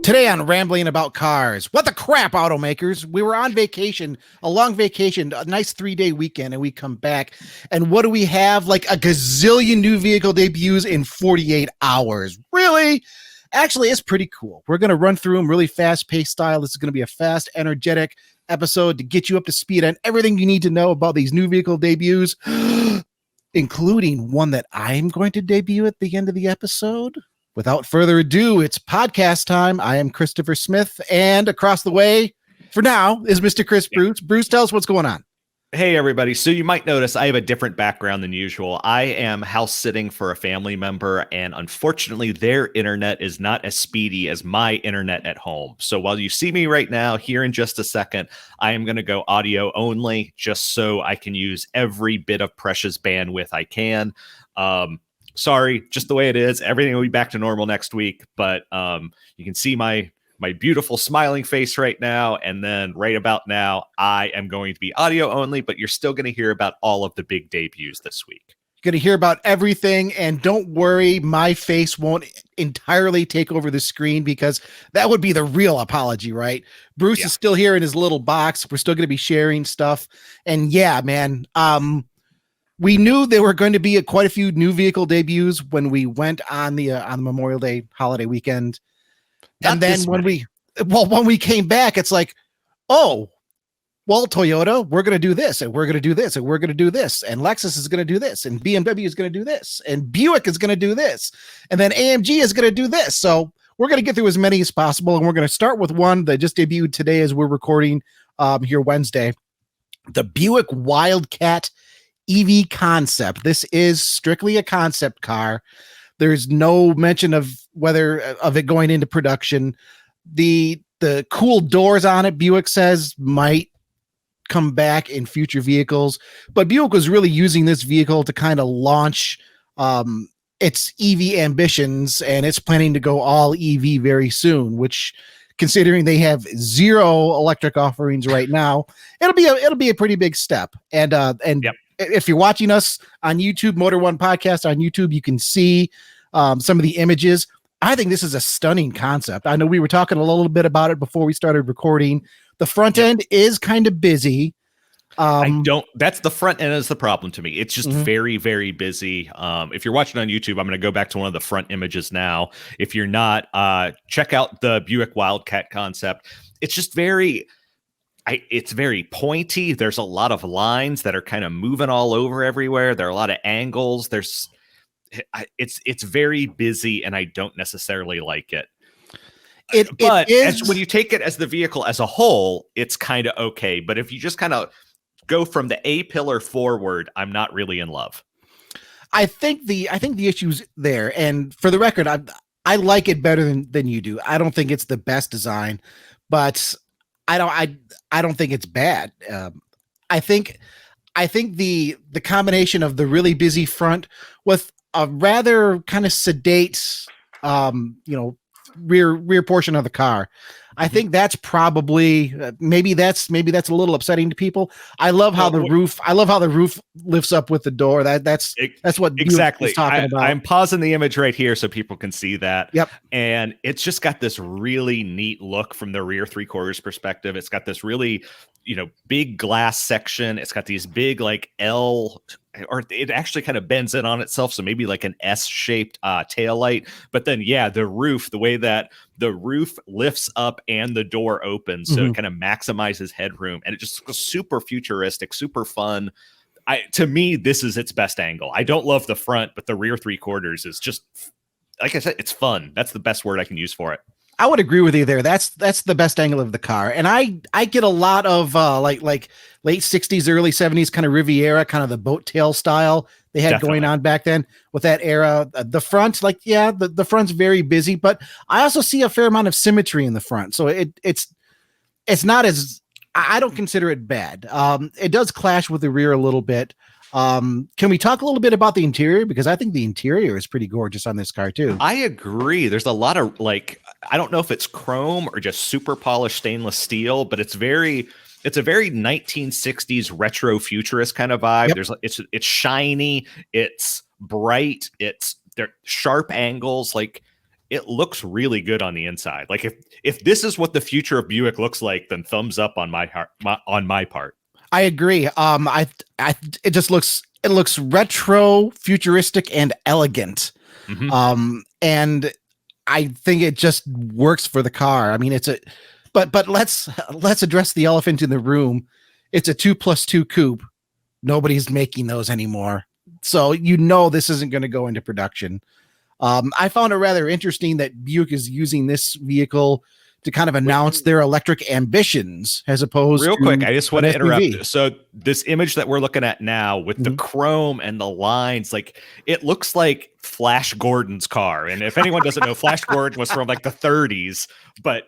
Today on Rambling About Cars, what the crap, automakers? We were on vacation, a long vacation, a nice 3-day weekend, and we come back, and what do we have? Like a gazillion new vehicle debuts in 48 hours. Really? Actually, it's pretty cool. We're going to run through them really fast-paced style. This is going to be a fast, energetic episode to get you up to speed on everything you need to know about these new vehicle debuts, including one that I'm going to debut at the end of the episode. Without further ado, it's podcast time. I am Christopher Smith, and across the way, for now, is Mr. Chris Bruce. Bruce, tell us what's going on. Hey, everybody. So you might notice I have a different background than usual. I am house sitting for a family member, and unfortunately, their internet is not as speedy as my internet at home. So while you see me right now, here in just a second, I am going to go audio only, just so I can use every bit of precious bandwidth I can. Sorry, just the way it is. Everything will be back to normal next week, but you can see my beautiful smiling face right now, and then right about now, I am going to be audio only, but you're still going to hear about all of the big debuts this week. You're going to hear about everything, and don't worry, my face won't entirely take over the screen, because that would be the real apology, right? Bruce is still here in his little box. We're still going to be sharing stuff, and yeah, man, we knew there were going to be quite a few new vehicle debuts when we went on the Memorial Day holiday weekend. And then when we came back, it's like, oh, well, Toyota, we're going to do this, and we're going to do this, and we're going to do this, and Lexus is going to do this, and BMW is going to do this, and Buick is going to do this, and then AMG is going to do this. So we're going to get through as many as possible, and we're going to start with one that just debuted today as we're recording here Wednesday, the Buick Wildcat EV concept. This is strictly a concept car. There's no mention of it going into production. The cool doors on it, Buick says, might come back in future vehicles, but Buick was really using this vehicle to kind of launch its EV ambitions, and it's planning to go all EV very soon, which, considering they have zero electric offerings right now, it'll be a pretty big step. And yep. If you're watching us on YouTube, Motor One Podcast on YouTube, you can see some of the images. I think this is a stunning concept. I know we were talking a little bit about it before we started recording. The front end is kind of busy. That's the front end is the problem to me. It's just very, very busy. If you're watching on YouTube, I'm going to go back to one of the front images now. If you're not, check out the Buick Wildcat concept. It's just it's very pointy. There's a lot of lines that are kind of moving all over everywhere. There are a lot of angles. It's very busy, and I don't necessarily like it. But when you take it as the vehicle as a whole, it's kind of okay. But if you just kind of go from the A pillar forward, I'm not really in love. I think the issue's there, and for the record, I like it better than you do. I don't think it's the best design, but I don't think it's bad. I think the combination of the really busy front with a rather kind of sedate, rear portion of the car, I think that's probably maybe that's a little upsetting to people. I love how the roof lifts up with the door. That's what exactly is talking about. I'm pausing the image right here so people can see that. Yep. And it's just got this really neat look from the rear 3/4 perspective. It's got this really, big glass section. It's got these big or it actually kind of bends in on itself, so maybe like an S-shaped taillight. But then, the roof, the way that the roof lifts up and the door opens, so it kind of maximizes headroom, and it just looks super futuristic, super fun. To me, this is its best angle. I don't love the front, but the rear 3/4 is just, like I said, it's fun. That's the best word I can use for it. I would agree with you there. That's the best angle of the car. And I get a lot of like late 60s, early 70s kind of Riviera, kind of the boat tail style they had going on back then with that era. The front, the front's very busy, but I also see a fair amount of symmetry in the front. So it's not as, I don't consider it bad. It does clash with the rear a little bit. Can we talk a little bit about the interior? Because I think the interior is pretty gorgeous on this car too. I agree. There's a lot of I don't know if it's chrome or just super polished stainless steel, but it's a very 1960s retro futurist kind of vibe. Yep. It's shiny, it's bright, they're sharp angles. it looks really good on the inside. Like if this is what the future of Buick looks like, then thumbs up on my part. I agree. It just looks retro, futuristic, and elegant. And I think it just works for the car. I mean, but let's address the elephant in the room. It's a 2+2 coupe. Nobody's making those anymore. So this isn't going to go into production. I found it rather interesting that Buick is using this vehicle to kind of announce their electric ambitions as opposed to... Real quick, I just want to interrupt. So this image that we're looking at now with the chrome and the lines, like it looks like Flash Gordon's car. And if anyone doesn't know, Flash Gordon was from like the 30s, but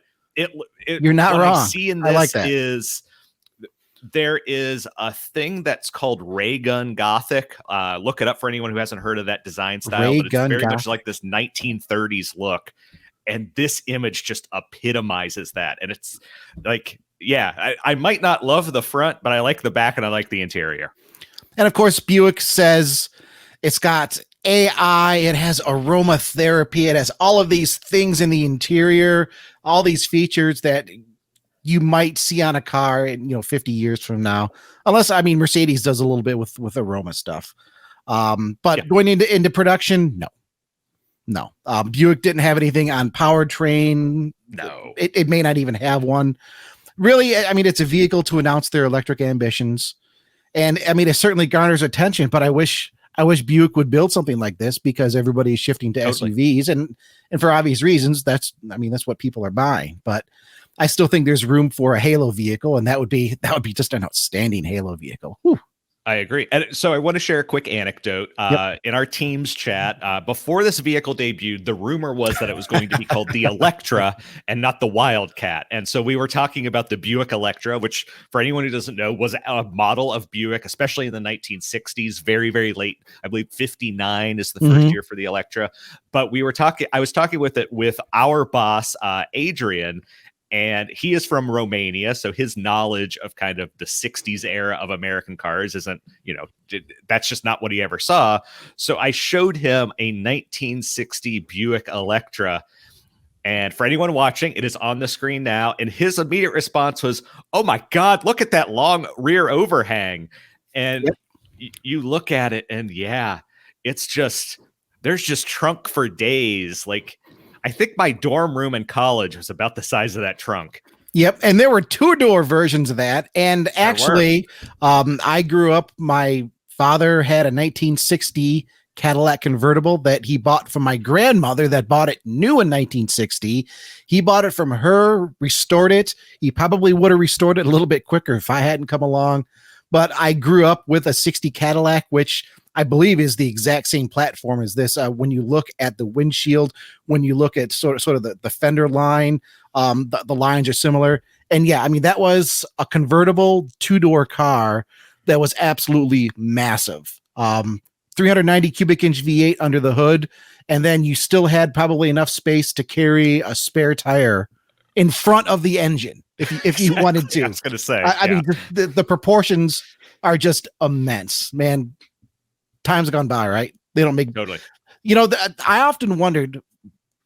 you're not wrong. I see in this like that. There is a thing that's called Ray Gun Gothic. Look it up for anyone who hasn't heard of that design style. But it's very much like this 1930s look. And this image just epitomizes that. And it's like, yeah, I might not love the front, but I like the back and I like the interior. And of course, Buick says it's got AI, it has aromatherapy, it has all of these things in the interior, all these features that you might see on a car in 50 years from now. Unless, I mean, Mercedes does a little bit with aroma stuff. But going into production, no. Buick didn't have anything on powertrain. No. It may not even have one. Really, I mean, it's a vehicle to announce their electric ambitions. And I mean, it certainly garners attention, but I wish Buick would build something like this because everybody is shifting to SUVs and for obvious reasons. That's what people are buying. But I still think there's room for a halo vehicle, and that would be just an outstanding halo vehicle. Whew. I agree. And so I want to share a quick anecdote. In our team's chat, before this vehicle debuted, the rumor was that it was going to be called the Electra and not the Wildcat. And so we were talking about the Buick Electra, which for anyone who doesn't know was a model of Buick, especially in the 1960s, very, very late. I believe 59 is the first year for the Electra. But I was talking with our boss, Adrian, and he is from Romania, so his knowledge of kind of the 60s era of American cars isn't, that's just not what he ever saw. So I showed him a 1960 Buick Electra, and for anyone watching, it is on the screen now, and his immediate response was, "Oh my God, look at that long rear overhang." And you look at it, and it's just, there's just trunk for days. Like, I think my dorm room in college was about the size of that trunk. Yep. And there were 2-door versions of that. And actually, I grew up, my father had a 1960 Cadillac convertible that he bought from my grandmother that bought it new in 1960. He bought it from her, restored it. He probably would have restored it a little bit quicker if I hadn't come along. But I grew up with a 60 Cadillac, which I believe is the exact same platform as this. When you look at the windshield, when you look at sort of the fender line, the lines are similar. And I mean, that was a convertible 2-door car that was absolutely massive. 390 cubic inch V8 under the hood. And then you still had probably enough space to carry a spare tire in front of the engine if you wanted to. I was going to say, I mean, the proportions are just immense, man. Time's gone by, right? They don't make totally. I often wondered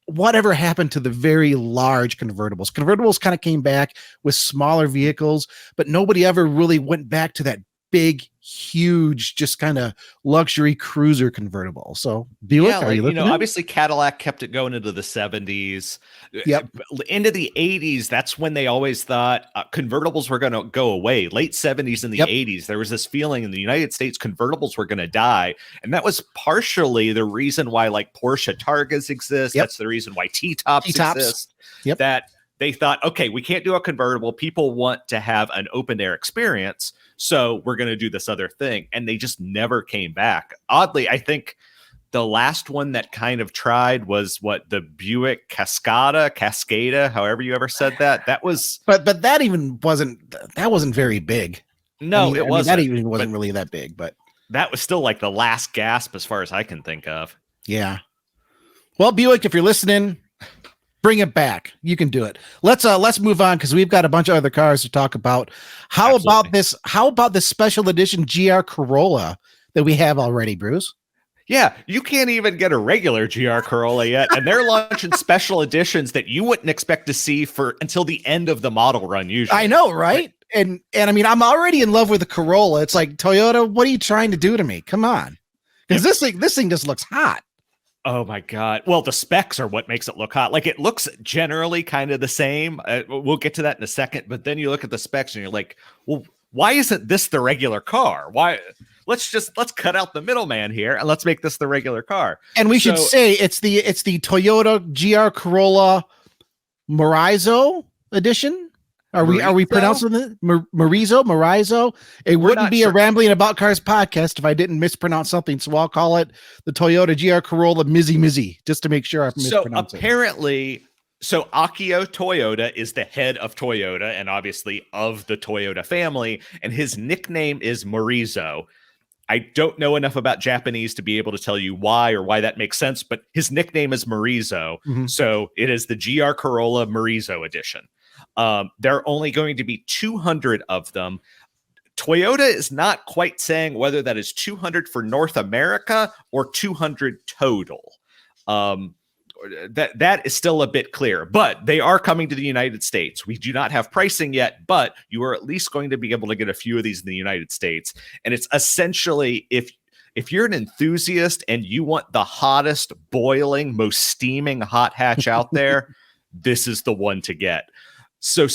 whatever happened to the very large convertibles. Convertibles kind of came back with smaller vehicles, but nobody ever really went back to that big, huge, just kind of luxury cruiser convertible. So Buick, are you looking at? Obviously Cadillac kept it going into the 70s. Yep. Into the 80s, that's when they always thought convertibles were going to go away. Late 70s and the 80s, there was this feeling in the United States convertibles were going to die. And that was partially the reason why like Porsche Targas exist. That's the reason why T-Tops exist. That they thought, okay, we can't do a convertible. People want to have an open air experience. So we're going to do this other thing. And they just never came back. Oddly, I think the last one that kind of tried was the Buick Cascada, however you ever said that. That was, but that even wasn't very big. No, it wasn't. That even wasn't really that big, but that was still like the last gasp as far as I can think of. Yeah. Well, Buick, if you're listening, bring it back. You can do it. Let's move on because we've got a bunch of other cars to talk about. How about this special edition GR Corolla that we have already, Bruce? Yeah, you can't even get a regular GR Corolla yet, and they're launching special editions that you wouldn't expect to see for until the end of the model run. Usually, I know, right? And I mean, I'm already in love with the Corolla. It's like, Toyota, what are you trying to do to me? Come on, because this thing just looks hot. Oh my God. Well, the specs are what makes it look hot. Like, it looks generally kind of the same. We'll get to that in a second, but then you look at the specs and you're like, well, why isn't this the regular car? Why? Let's cut out the middleman here and let's make this the regular car. And we should say it's the Toyota GR Corolla Morizo Edition. Are we pronouncing it Morizo? It wouldn't be a Rambling About Cars podcast if I didn't mispronounce something, so I'll call it the Toyota GR Corolla Mizzy, just to make sure I've mispronounced it. So Akio Toyoda is the head of Toyota and obviously of the Toyota family, and his nickname is Morizo. I don't know enough about Japanese to be able to tell you why or why that makes sense, but his nickname is Morizo. Mm-hmm. So it is the GR Corolla Morizo Edition. There are only going to be 200 of them. Toyota is not quite saying whether that is 200 for North America or 200 total. That is still a bit clear, but they are coming to the United States. We do not have pricing yet, but you are at least going to be able to get a few of these in the United States. And it's essentially, if you're an enthusiast and you want the hottest, boiling, most steaming hot hatch out there, this is the one to get. So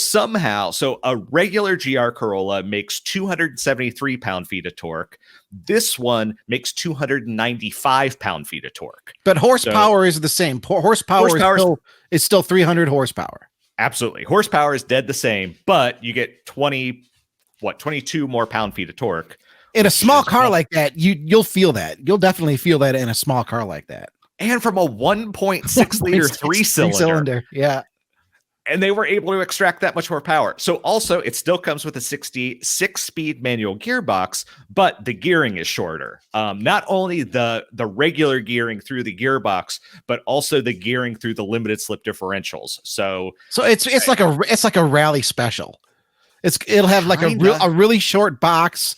a regular GR Corolla makes 273 pound-feet of torque. This one makes 295 pound-feet of torque. But horsepower is the same. Horsepower is still 300 horsepower. Absolutely. Horsepower is dead the same, but you get 22 more pound-feet of torque. In a small car like that, you'll feel that. You'll definitely feel that in a small car like that. And from a 1.6 liter three-cylinder. Yeah. And they were able to extract that much more power. So also, it still comes with a 66-speed manual gearbox, but the gearing is shorter. Not only the regular gearing through the gearbox, but also the gearing through the limited slip differentials. So it's like a rally special. It'll have like a really short box.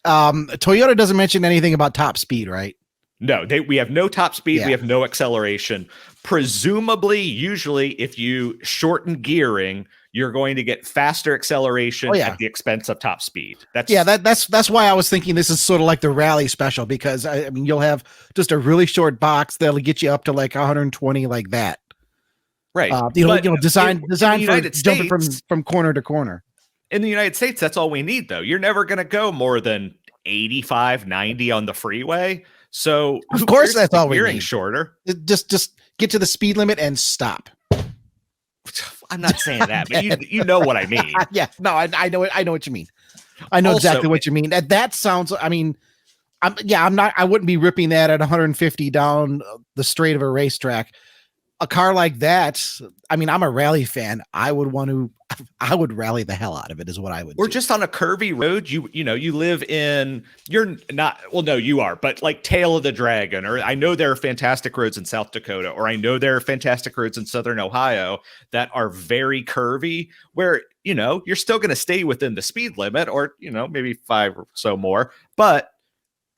Toyota doesn't mention anything about top speed, right? No, we have no top speed. Yeah. We have no acceleration. Presumably, usually, if you shorten gearing, you're going to get faster acceleration at the expense of top speed. That's why I was thinking this is sort of like the rally special, because I mean, you'll have just a really short box that'll get you up to like 120 like that. Right. Designed for jumping from corner to corner. In the United States, that's all we need, though. You're never going to go more than 85, 90 on the freeway. So of course that's all we need. Shorter. Just get to the speed limit and stop. I'm not saying that, but you know what I mean. Yeah, no, I know what you mean. I know exactly what you mean. That sounds. I mean, I wouldn't be ripping that at 150 down the straight of a racetrack. A car like that, I mean, I'm a rally fan. I would rally the hell out of it is what I would do. Or just on a curvy road, you live in, you're not, well, no, you are, but like Tail of the Dragon, or I know there are fantastic roads in South Dakota, or I know there are fantastic roads in Southern Ohio that are very curvy where, you're still going to stay within the speed limit or, maybe 5 or so more, but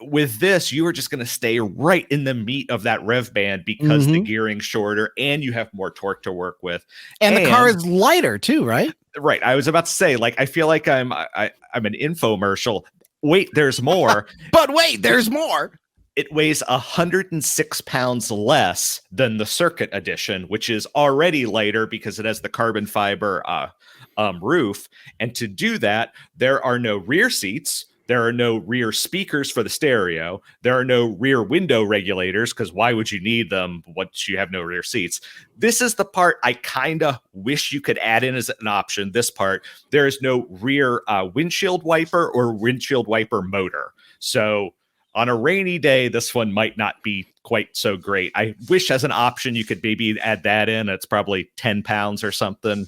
with this, you are just going to stay right in the meat of that rev band because the gearing's shorter and you have more torque to work with. And the car is lighter too, right? Right. I was about to say, like, I feel like I'm an infomercial. Wait, there's more. But wait, there's more. It weighs 106 pounds less than the Circuit Edition, which is already lighter because it has the carbon fiber roof. And to do that, there are no rear seats. There are no rear speakers for the stereo. There are no rear window regulators, because why would you need them once you have no rear seats? This is the part I kind of wish you could add in as an option. This part, there is no rear windshield wiper or windshield wiper motor. So on a rainy day, this one might not be quite so great. I wish as an option you could maybe add that in. It's probably 10 pounds or something.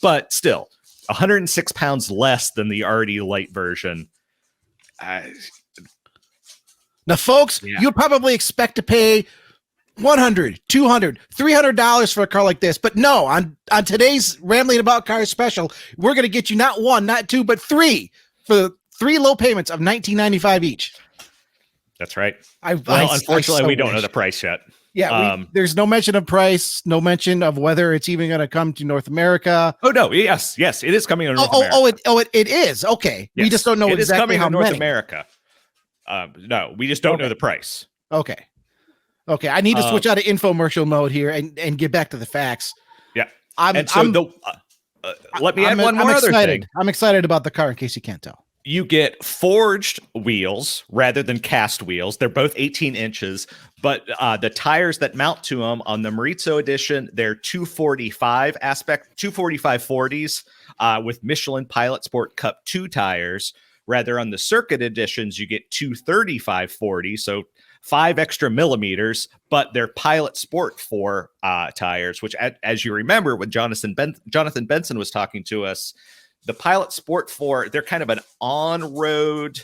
But still, 106 pounds less than the already light version. Now, folks, you'd probably expect to pay $100, $200, $300 for a car like this, but no, on today's Rambling About Cars special, we're going to get you not 1, not 2, but 3 for 3 low payments of $19.95 each. That's right. Unfortunately, we don't know the price yet. Yeah, there's no mention of price, no mention of whether it's even going to come to North America. Oh no, yes, it is coming to North America. It is. Okay, yes. We just don't know exactly coming how to North America. No, we just don't know the price. Okay, I need to switch out of infomercial mode here and get back to the facts. Yeah, let me add one more other thing. I'm excited about the car in case you can't tell. You get forged wheels rather than cast wheels. They're both 18 inches, but the tires that mount to them on the Morizo Edition, they're 245 40s with Michelin Pilot Sport Cup 2 tires. Rather, on the Circuit Editions, you get 235 40, so 5 extra millimeters, but they're Pilot Sport 4 tires, which, as you remember, when Jonathan Benson was talking to us, the Pilot Sport 4, they're kind of an on-road.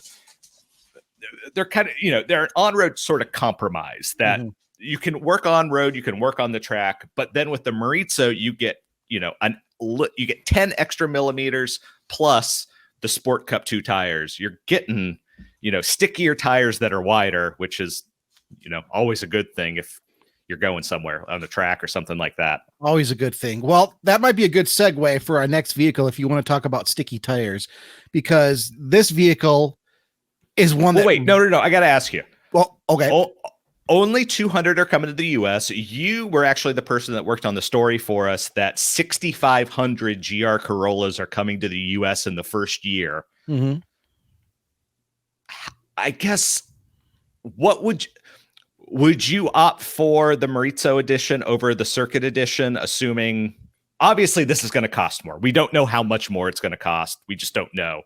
They're kind of, they're an on-road sort of compromise that you can work on road, you can work on the track, but then with the Morizo, you get, you get 10 extra millimeters plus the Sport Cup 2 tires. You're getting, stickier tires that are wider, which is, always a good thing if you're going somewhere on the track or something like that. Always a good thing. Well, that might be a good segue for our next vehicle if you want to talk about sticky tires, because this vehicle is one that... Wait, no. I got to ask you. Well, okay. Only 200 are coming to the U.S. You were actually the person that worked on the story for us that 6,500 GR Corollas are coming to the U.S. in the first year. Mm-hmm. I guess, would you opt for the Morizo Edition over the Circuit Edition, assuming obviously this is going to cost more? We don't know how much more it's going to cost. We just don't know.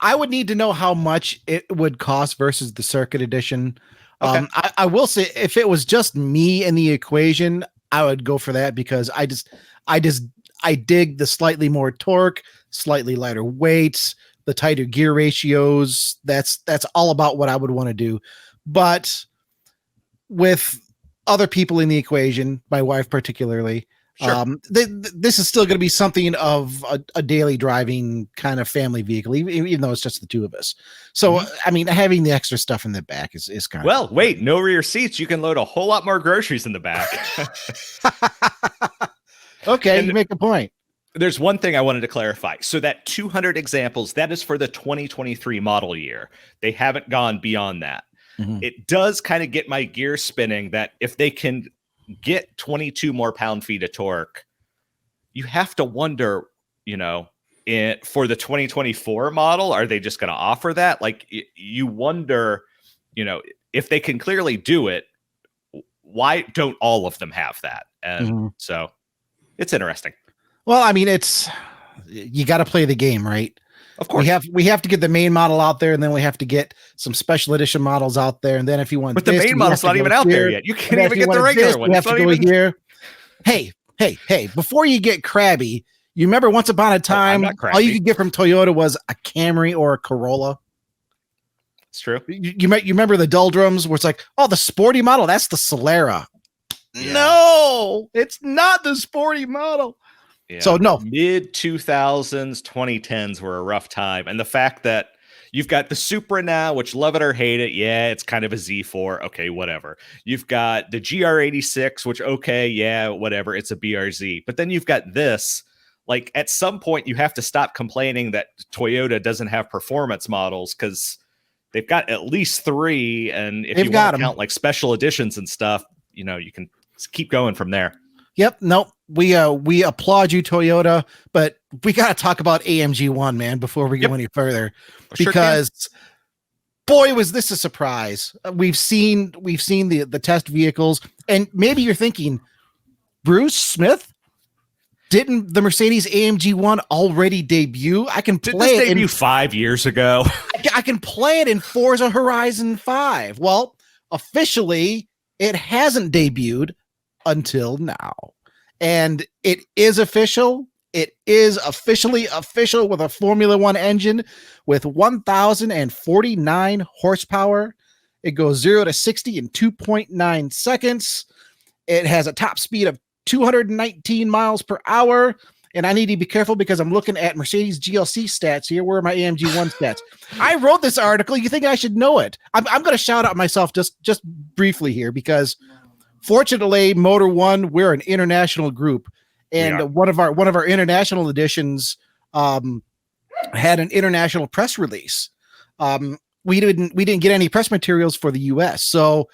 I would need to know how much it would cost versus the Circuit Edition. Okay. I will say, if it was just me in the equation, I would go for that, because I dig the slightly more torque, slightly lighter weights, the tighter gear ratios. That's all about what I would want to do. But with other people in the equation, my wife particularly, sure. This is still going to be something of a daily driving kind of family vehicle, even though it's just the two of us. So, I mean, having the extra stuff in the back is kind of... wait, no rear seats. You can load a whole lot more groceries in the back. Okay, and you make a point. There's one thing I wanted to clarify. So that 200 examples, that is for the 2023 model year. They haven't gone beyond that. Mm-hmm. It does kind of get my gears spinning that if they can get 22 more pound-feet of torque, you have to wonder, for the 2024 model, are they just going to offer that? Like, you wonder, if they can clearly do it, why don't all of them have that? And so it's interesting. Well, I mean, you got to play the game, right? Of course, we have to get the main model out there, and then we have to get some special edition models out there, and then if you want, but the main model's not even out there yet. You can't even get the regular one. You have to go here. Hey! Before you get crabby, you remember once upon a time, all you could get from Toyota was a Camry or a Corolla. It's true. You remember the doldrums where it's like, oh, the sporty model, that's the Solera. Yeah. No, it's not the sporty model. Yeah. So no, mid 2000s, 2010s were a rough time. And the fact that you've got the Supra now, which love it or hate it. Yeah. It's kind of a Z4. Okay. Whatever. You've got the GR86, which, okay. Yeah, whatever. It's a BRZ, but then you've got this, like, at some point you have to stop complaining that Toyota doesn't have performance models, because they've got at least 3. And if you want to count like special editions and stuff, you can keep going from there. Yep. Nope. We applaud you, Toyota, but we got to talk about AMG One, man, before we go any further, because boy, was this a surprise. We've seen the test vehicles, and maybe you're thinking, Bruce Smith, didn't the Mercedes-AMG One already debut? I can play it. Debut 5 years ago. I can play it in Forza Horizon 5. Well, officially, it hasn't debuted until now, and it is official. It is officially official with a Formula One engine with 1,049 horsepower. It goes 0 to 60 in 2.9 seconds. It has a top speed of 219 miles per hour, and I need to be careful because I'm looking at Mercedes GLC stats here. Where are my AMG One stats? I wrote this article. You think I should know it? I'm going to shout out myself just briefly here because fortunately, Motor One, we're an international group, and one of our international editions had an international press release. We didn't get any press materials for the U.S. So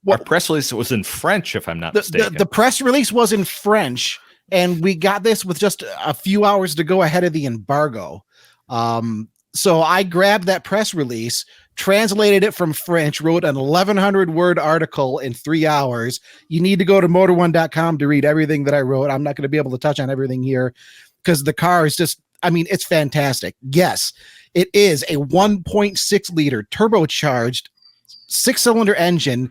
our press release was in French, if I'm not mistaken. The press release was in French, and we got this with just a few hours to go ahead of the embargo. So I grabbed that press release, translated it from French, wrote an 1,100-word article in 3 hours. You need to go to motor1.com to read everything that I wrote. I'm not going to be able to touch on everything here because the car is just, I mean, it's fantastic. Yes, it is a 1.6 liter turbocharged 6-cylinder engine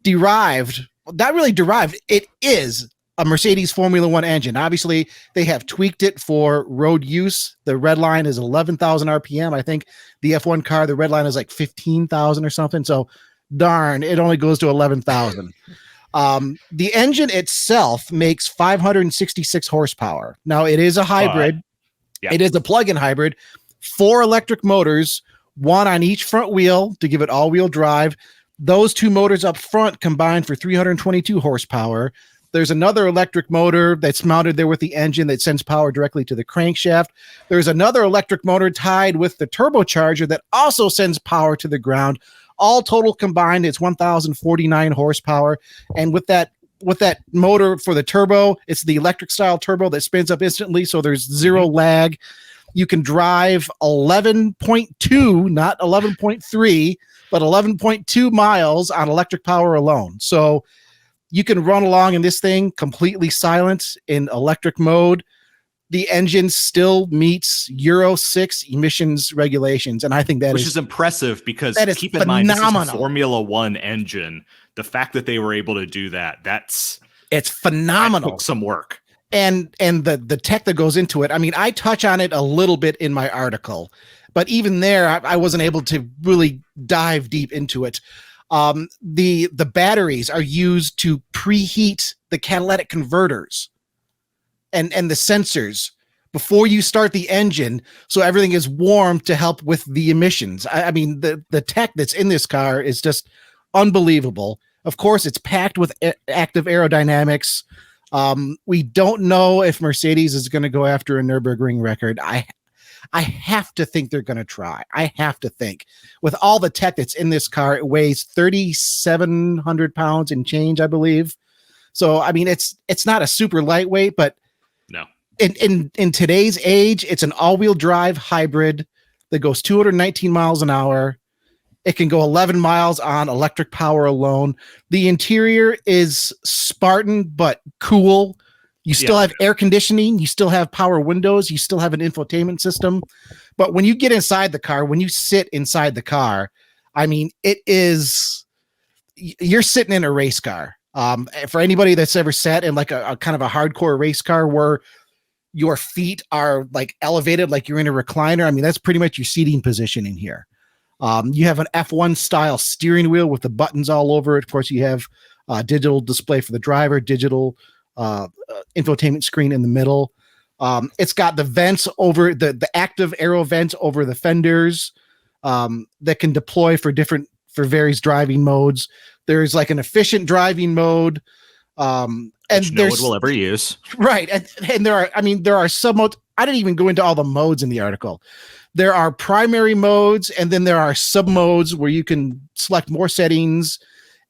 not really derived. It is a Mercedes Formula One engine. Obviously, they have tweaked it for road use. The red line is 11,000 RPM. I think the F1 car, the red line is like 15,000 or something. So darn, it only goes to 11,000. The engine itself makes 566 horsepower. Now, it is a hybrid. Yeah. It is a plug-in hybrid. 4 electric motors, 1 on each front wheel to give it all-wheel drive. Those 2 motors up front combine for 322 horsepower. There's another electric motor that's mounted there with the engine that sends power directly to the crankshaft. There's another electric motor tied with the turbocharger that also sends power to the ground. All total combined, it's 1,049 horsepower. And with that motor for the turbo, it's the electric style turbo that spins up instantly, so there's zero lag. You can drive 11.2, not 11.3, but 11.2 miles on electric power alone. So you can run along in this thing completely silent in electric mode. The engine still meets Euro 6 emissions regulations, and I think which is impressive because keep in mind, this is a Formula One engine. The fact that they were able to do it's phenomenal. That took some work. And the tech that goes into it. I mean, I touch on it a little bit in my article, but even there, I wasn't able to really dive deep into it. The batteries are used to preheat the catalytic converters and the sensors before you start the engine, so everything is warm to help with the emissions. I mean, the tech that's in this car is just unbelievable. Of course, it's packed with active aerodynamics. We don't know if Mercedes is going to go after a Nürburgring record. I have to think they're going to try. I have to think. With all the tech that's in this car, it weighs 3,700 pounds and change, I believe. So, I mean, it's not a super lightweight, but no. In today's age, it's an all-wheel drive hybrid that goes 219 miles an hour. It can go 11 miles on electric power alone. The interior is Spartan, but cool. You still have air conditioning. You still have power windows. You still have an infotainment system. But when you get inside the car, when you sit inside the car, I mean, you're sitting in a race car. For anybody that's ever sat in like a kind of a hardcore race car where your feet are like elevated, like you're in a recliner. I mean, that's pretty much your seating position in here. You have an F1 style steering wheel with the buttons all over it. Of course, you have digital display for the driver, digital infotainment screen in the middle. It's got the vents over the active aero vents over the fenders that can deploy for various driving modes. There's like an efficient driving mode. And no one will ever use. Right. And there are sub modes. I didn't even go into all the modes in the article. There are primary modes, and then there are sub modes where you can select more settings,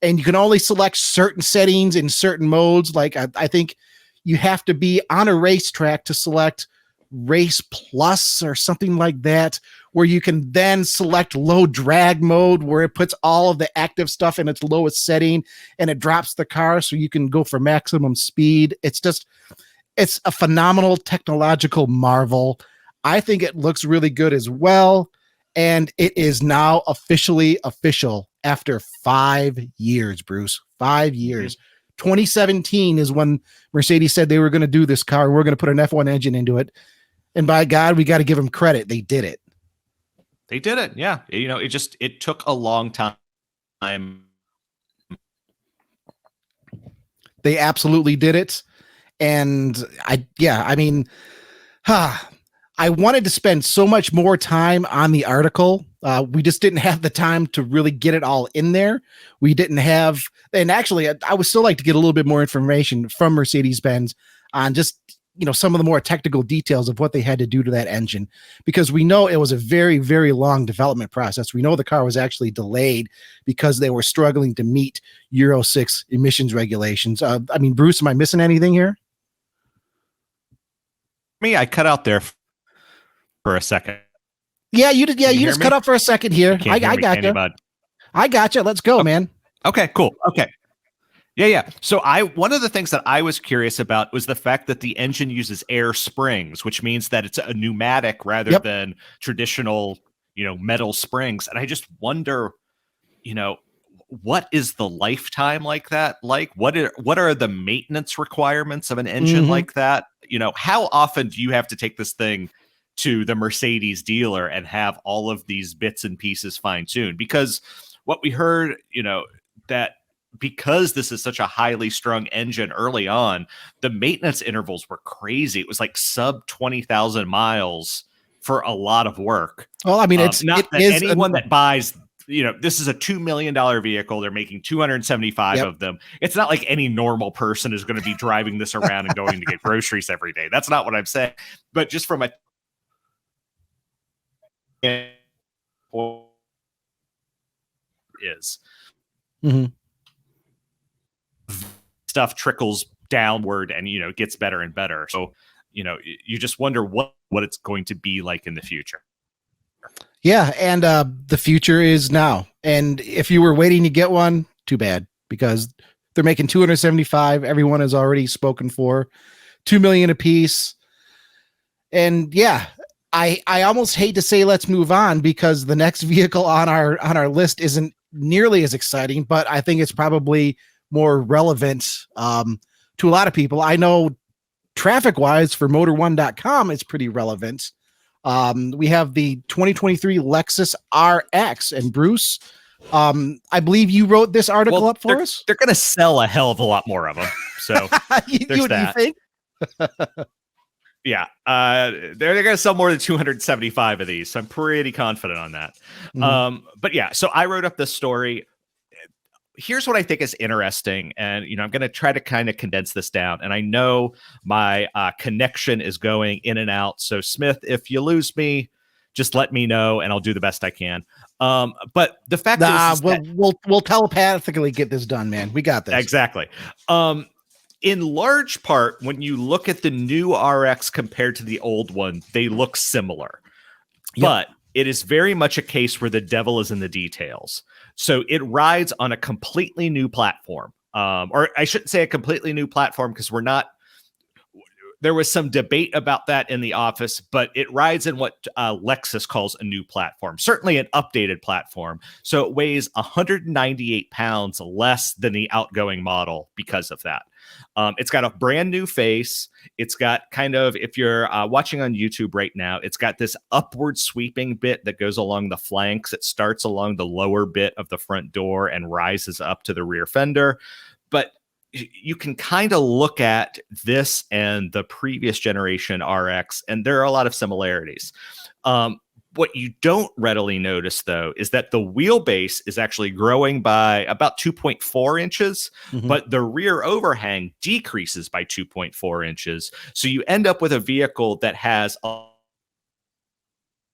and you can only select certain settings in certain modes. Like I think you have to be on a racetrack to select Race Plus or something like that, where you can then select low drag mode, where it puts all of the active stuff in its lowest setting and it drops the car so you can go for maximum speed. It's a phenomenal technological marvel. I think it looks really good as well. And it is now officially official after 5 years, Bruce. 5 years. 2017 is when Mercedes said they were going to do this car. We're going to put an F1 engine into it. And by God, we got to give them credit. They did it. They did it. Yeah. It took a long time. They absolutely did it. And I mean, I wanted to spend so much more time on the article. We just didn't have the time to really get it all in there. We didn't have, and actually, I would still like to get a little bit more information from Mercedes-Benz on just, some of the more technical details of what they had to do to that engine, because we know it was a very, very long development process. We know the car was actually delayed because they were struggling to meet Euro 6 emissions regulations. I mean, Bruce, am I missing anything here? I cut out there for a second. Yeah, you did. Yeah, you just cut out for a second here. I got you. I got you. Let's go, man. Okay, cool. Okay. Yeah. So one of the things that I was curious about was the fact that the engine uses air springs, which means that it's a pneumatic rather than traditional, metal springs. And I just wonder, what is the lifetime like that? Like, what are the maintenance requirements of an engine like that? How often do you have to take this thing to the Mercedes dealer and have all of these bits and pieces fine-tuned? Because what we heard, that because this is such a highly strung engine early on, the maintenance intervals were crazy. It was like sub 20,000 miles for a lot of work. Well, I mean, anyone that buys, this is a $2 million vehicle. They're making 275 of them. It's not like any normal person is going to be driving this around and going to get groceries every day. That's not what I'm saying. But just from a is. Stuff trickles downward and it gets better and better. So you just wonder what it's going to be like in the future. Yeah, and the future is now. And if you were waiting to get one, too bad, because they're making 275. Everyone has already spoken for $2 million a piece. And yeah, I almost hate to say let's move on, because the next vehicle on our list isn't nearly as exciting, but I think it's probably more relevant to a lot of people. I know traffic-wise for Motor1.com, it's pretty relevant. We have the 2023 Lexus RX, and Bruce, I believe you wrote this article up for us. They're going to sell a hell of a lot more of them. So there's that. You think? Yeah, they're going to sell more than 275 of these. So I'm pretty confident on that. But yeah, so I wrote up this story. Here's what I think is interesting. And, I'm going to try to kind of condense this down. And I know my connection is going in and out. So Smith, if you lose me, just let me know and I'll do the best I can. But the fact is we'll telepathically get this done, man. We got this. Exactly. In large part, when you look at the new RX compared to the old one, they look similar. Yep. But it is very much a case where the devil is in the details. So it rides on a completely new platform. Or I shouldn't say a completely new platform, because there was some debate about that in the office, but it rides in what Lexus calls a new platform, certainly an updated platform. So it weighs 198 pounds less than the outgoing model because of that. It's got a brand new face. It's got kind of, if you're watching on YouTube right now, it's got this upward sweeping bit that goes along the flanks. It starts along the lower bit of the front door and rises up to the rear fender. But you can kind of look at this and the previous generation RX, and there are a lot of similarities. What you don't readily notice, though, is that the wheelbase is actually growing by about 2.4 inches, but the rear overhang decreases by 2.4 inches. So you end up with a vehicle that has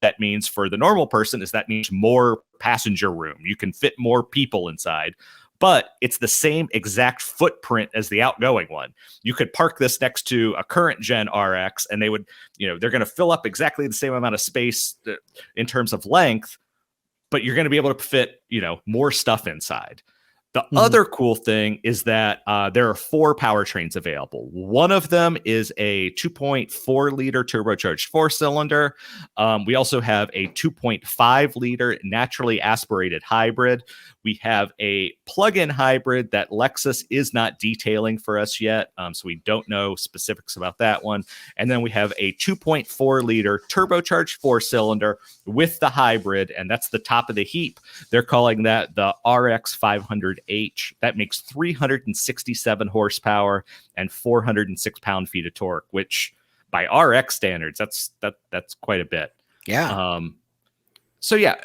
that means for the normal person is that means more passenger room. You can fit more people inside. But it's the same exact footprint as the outgoing one. You could park this next to a current gen RX and they would, they're going to fill up exactly the same amount of space in terms of length, but you're going to be able to fit, more stuff inside. The other cool thing is that there are 4 powertrains available. One of them is a 2.4 liter turbocharged 4-cylinder. We also have a 2.5 liter naturally aspirated hybrid. We have a plug-in hybrid that Lexus is not detailing for us yet, so we don't know specifics about that one. And then we have a 2.4 liter turbocharged 4-cylinder with the hybrid, and that's the top of the heap. They're calling that the RX 500H. That makes 367 horsepower and 406 pound-feet of torque, which by RX standards, that's quite a bit. Yeah. So yeah,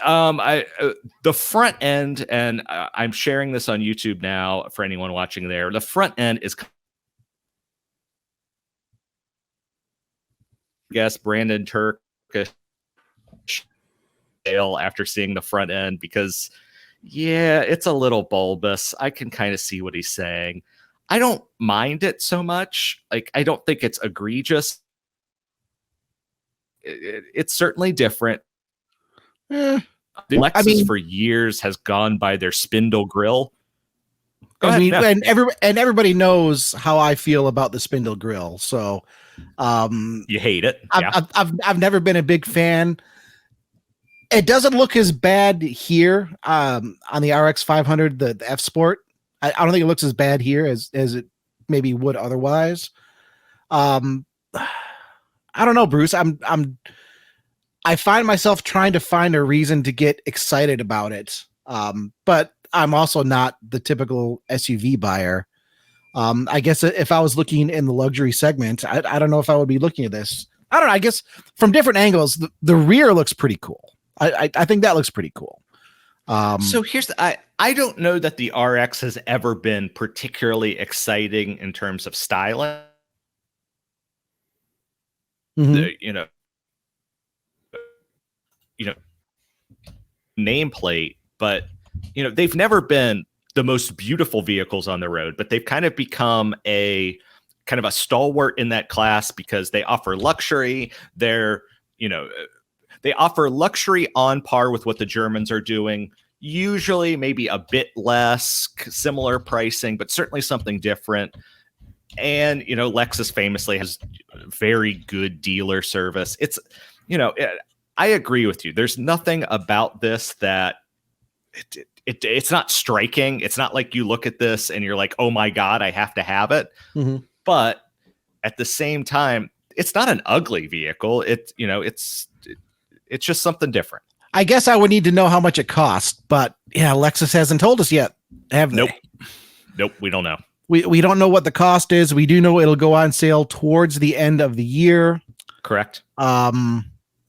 the front end, and I'm sharing this on YouTube now for anyone watching there. The front end is, I guess, Brandon Turkish after seeing the front end, because yeah, it's a little bulbous. I can kind of see what he's saying. I don't mind it so much. Like, I don't think it's egregious. It's certainly different. Lexus for years has gone by their spindle grille. And everybody knows how I feel about the spindle grille. So you hate it. I've never been a big fan. It doesn't look as bad here on the RX 500, the F Sport. I don't think it looks as bad here as it maybe would otherwise. I don't know, Bruce. I find myself trying to find a reason to get excited about it. But I'm also not the typical SUV buyer. I guess if I was looking in the luxury segment, I don't know if I would be looking at this. I don't know. I guess from different angles, the rear looks pretty cool. I think that looks pretty cool. So here's I don't know that the RX has ever been particularly exciting in terms of styling. Mm-hmm. Nameplate, but they've never been the most beautiful vehicles on the road, but they've kind of become a kind of a stalwart in that class because they offer luxury. They offer luxury on par with what the Germans are doing, usually maybe a bit less, similar pricing, but certainly something different. And Lexus famously has very good dealer service. It's I agree with you. There's nothing about this that it's not striking. It's not like you look at this and you're like, oh my God, I have to have it. Mm-hmm. But at the same time, it's not an ugly vehicle. It's just something different. I guess I would need to know how much it costs, but yeah, Lexus hasn't told us yet, have they? Nope. We don't know. We don't know what the cost is. We do know it'll go on sale towards the end of the year. Correct.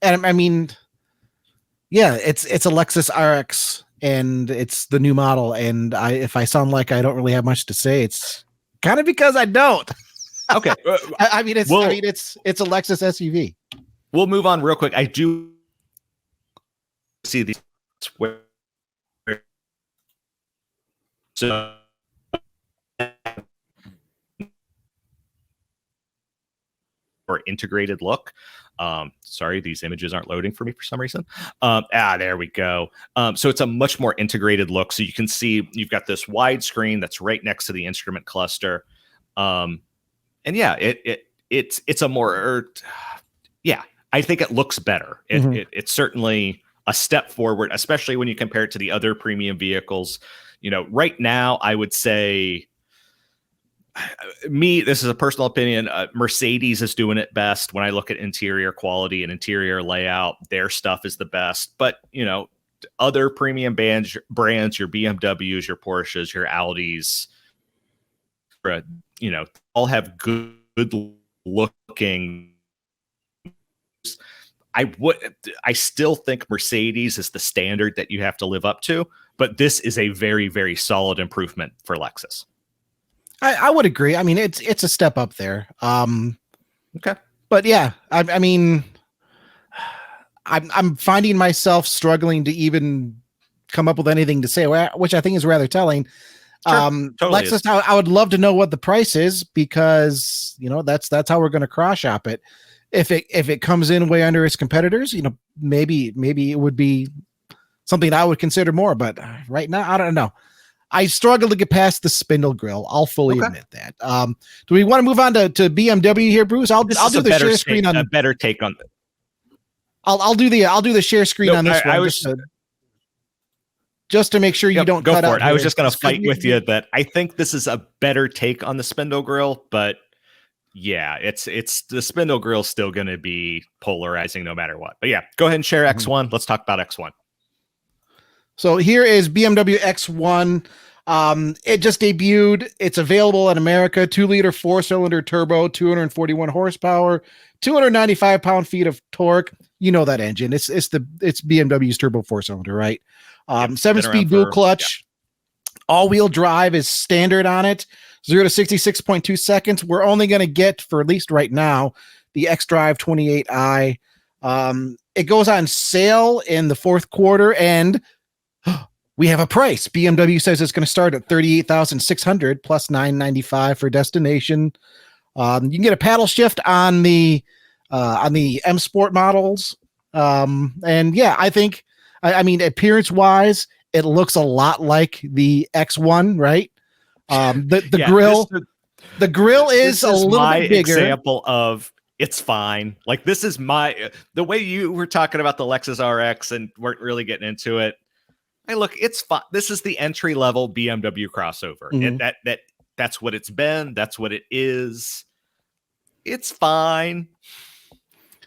And I mean, yeah, it's a Lexus RX and it's the new model. And if I sound like I don't really have much to say, it's kind of because I don't. Okay. It's a Lexus SUV. We'll move on real quick. I do see these where so or integrated look. Sorry, these images aren't loading for me for some reason. There we go. So it's a much more integrated look. So you can see you've got this wide screen that's right next to the instrument cluster. And yeah, it's a more, I think it looks better. It's certainly a step forward, especially when you compare it to the other premium vehicles. Right now, I would say, this is a personal opinion, Mercedes is doing it best. When I look at interior quality and interior layout, their stuff is the best. But other premium brands, your BMWs, your Porsches, your Audis, all have good looking. I still think Mercedes is the standard that you have to live up to, but this is a very, very solid improvement for Lexus. I would agree. I mean, it's a step up there. Okay. But yeah, I mean, I'm finding myself struggling to even come up with anything to say, which I think is rather telling. Sure, totally Lexus, is. I would love to know what the price is because that's how we're going to cross shop it. If it comes in way under its competitors, maybe it would be something I would consider more. But right now, I don't know. I struggle to get past the spindle grille. I'll fully admit that. Do we want to move on to BMW here, Bruce? I'll do the share screen on a better take on. I'll do the share screen on this one. just to make sure you don't go cut for out it. I was here. just going to fight with you that I think this is a better take on the spindle grill, but yeah, it's the spindle grill still going to be polarizing no matter what. But yeah, go ahead and share X1. Let's talk about X1. So here is BMW X1. It just debuted. It's available in America. 2-liter 4-cylinder turbo, 241 horsepower, 295 pound-feet of torque. You know that engine. It's BMW's turbo 4-cylinder, right? 7-speed dual clutch. All-wheel drive is standard on it. 0 to 66.2 seconds. We're only going to get, for at least right now, the xDrive 28i. It goes on sale in the fourth quarter, and we have a price. BMW says it's going to start at $38,600 plus $995 for destination. You can get a paddle shift on the M Sport models. And yeah, I mean, appearance wise, it looks a lot like the X1, right? The grill is a little bit bigger. Example of it's fine. Like this is the way you were talking about the Lexus RX and weren't really getting into it. Hey, look, it's fine. This is the entry level BMW crossover. That's what it's been. That's what it is. It's fine.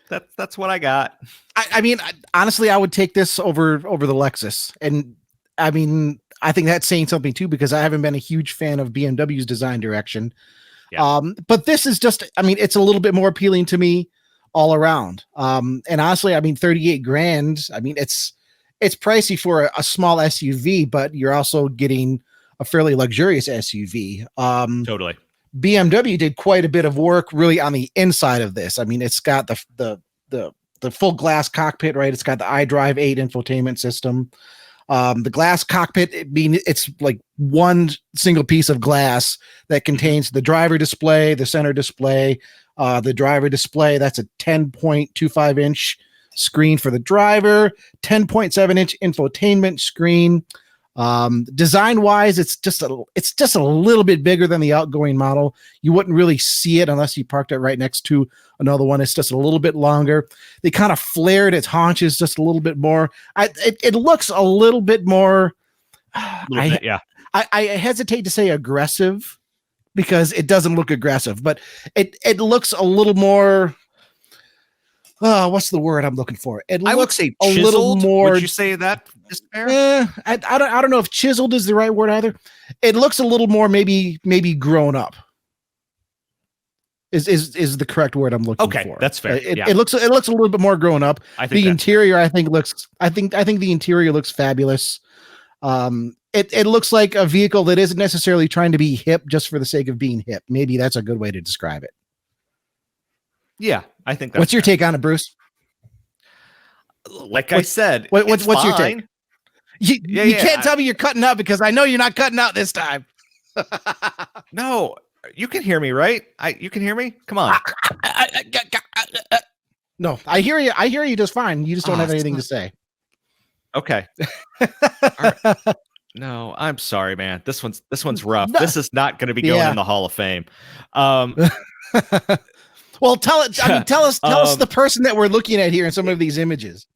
That's what I got. I mean, honestly, I would take this over the Lexus, and I mean, I think that's saying something too, because I haven't been a huge fan of BMW's design direction. Yeah. But this is just, I mean, it's a little bit more appealing to me all around. And honestly, I mean, 38 grand. I mean, it's pricey for a small SUV, but you're also getting a fairly luxurious SUV. Totally. BMW did quite a bit of work really on the inside of this. I mean, it's got the full glass cockpit, right? It's got the iDrive 8 infotainment system. The glass cockpit, it's like one single piece of glass that contains the driver display, the center display, the driver display. That's a 10.25 inch screen for the driver, 10.7 inch infotainment screen. Design wise, it's just a little bit bigger than the outgoing model. You wouldn't really see it unless you parked it right next to another one. It's just a little bit longer. They kind of flared its haunches just a little bit more. It looks a little bit more. I hesitate to say aggressive because it doesn't look aggressive, but it looks a little more. What's the word I'm looking for? I would say chiseled. A little more. Would you say that is fair? I don't know if chiseled is the right word either. It looks a little more maybe grown up. Is the correct word I'm looking for? Okay, that's fair. It looks a little bit more grown up. I think the interior I think the interior looks fabulous. It looks like a vehicle that isn't necessarily trying to be hip just for the sake of being hip. Maybe that's a good way to describe it. Yeah, I think that's what's your take on it, Bruce? Like I said, what's your take? You can't tell me you're cutting out because I know you're not cutting out this time. No, you can hear me, right? You can hear me? Come on. No, I hear you. I hear you just fine. You just don't have anything to say. Okay. Right. No, I'm sorry, man. This one's rough. No. This is not going to be going in the Hall of Fame. Well, tell us the person that we're looking at here in some of these images.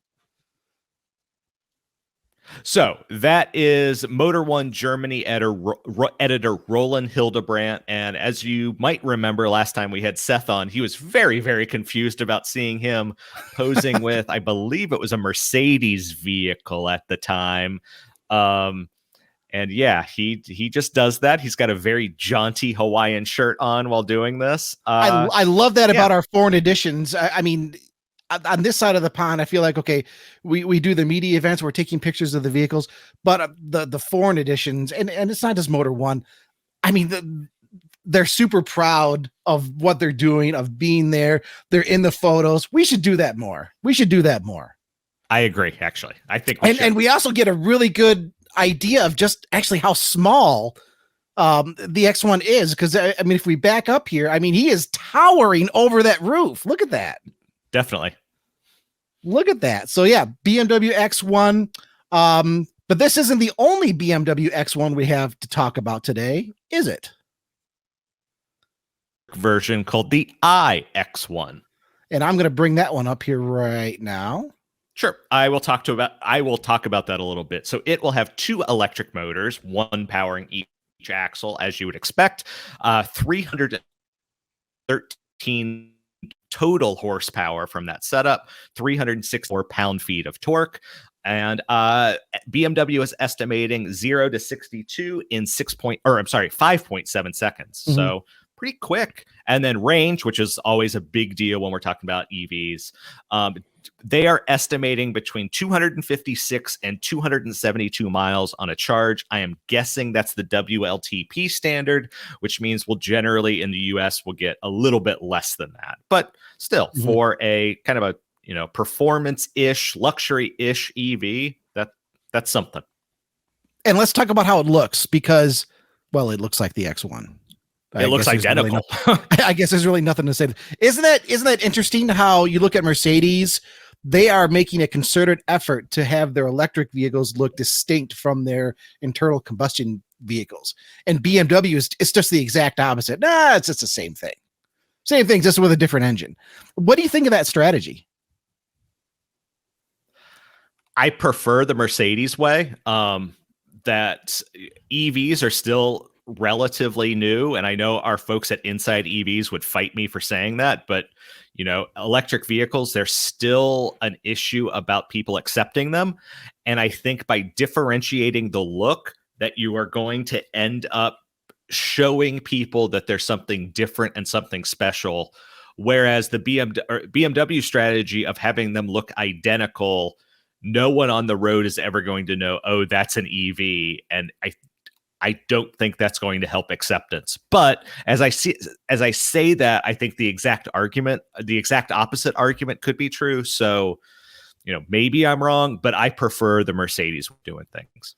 So that is Motor One Germany editor Roland Hildebrandt. And as you might remember, last time we had Seth on, he was very, very confused about seeing him posing with, I believe it was a Mercedes vehicle at the time. And yeah, he just does that. He's got a very jaunty Hawaiian shirt on while doing this. I love that about our foreign editions. I mean, on this side of the pond, I feel like, okay, we do the media events, we're taking pictures of the vehicles, but the foreign editions, and it's not just Motor One. I mean, they're super proud of what they're doing, of being there. They're in the photos. We should do that more. I agree, actually. I think and we also get a really good idea of just actually how small the X1 is, because I mean, if we back up here, I mean, he is towering over that roof. Look at that. Definitely. Look at that. So yeah, BMW X1. But this isn't the only BMW X1 we have to talk about today, is it? Version called the iX1. And I'm going to bring that one up here right now. Sure. I will talk about that a little bit. So it will have 2 electric motors, one powering each axle, as you would expect. 313 total horsepower from that setup, 364 pound-feet of torque. And BMW is estimating 0 to 62 in 5.7 seconds. Mm-hmm. So pretty quick. And then range, which is always a big deal when we're talking about EVs. They are estimating between 256 and 272 miles on a charge. I am guessing that's the WLTP standard, which means we'll generally in the US will get a little bit less than that. But still, for a kind of a performance-ish, luxury-ish EV, that's something. And let's talk about how it looks, because, well, it looks like the X1. It looks identical. I guess there's really nothing to say. Isn't that interesting how you look at Mercedes? They are making a concerted effort to have their electric vehicles look distinct from their internal combustion vehicles. And BMW it's just the exact opposite. It's just the same thing. Same thing, just with a different engine. What do you think of that strategy? I prefer the Mercedes way. That EVs are still relatively new, and I know our folks at Inside EVs would fight me for saying that, but electric vehicles, there's still an issue about people accepting them. And I think by differentiating the look, that you are going to end up showing people that there's something different and something special. Whereas the BMW strategy of having them look identical, no one on the road is ever going to know, oh, that's an EV. And I don't think that's going to help acceptance. But as I say that, I think the exact opposite argument could be true. So, maybe I'm wrong, but I prefer the Mercedes doing things.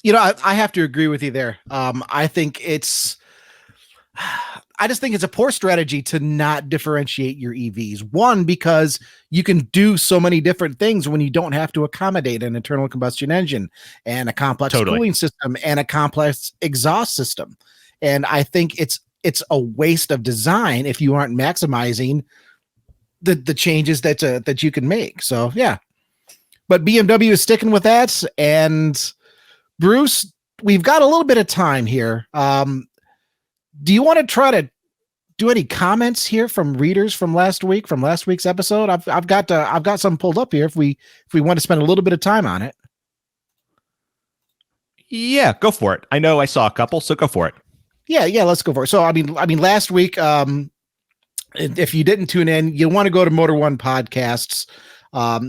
I have to agree with you there. I just think it's a poor strategy to not differentiate your EVs. One, because you can do so many different things when you don't have to accommodate an internal combustion engine and a complex cooling system and a complex exhaust system. And I think it's a waste of design if you aren't maximizing the changes that you can make. So yeah, but BMW is sticking with that. And Bruce, we've got a little bit of time here. Do you want to try to do any comments here from readers from last week's episode? I've got some pulled up here if we want to spend a little bit of time on it. Yeah, go for it. I know I saw a couple, so go for it. Yeah, let's go for it. So I mean last week, if you didn't tune in, you want to go to Motor One Podcasts.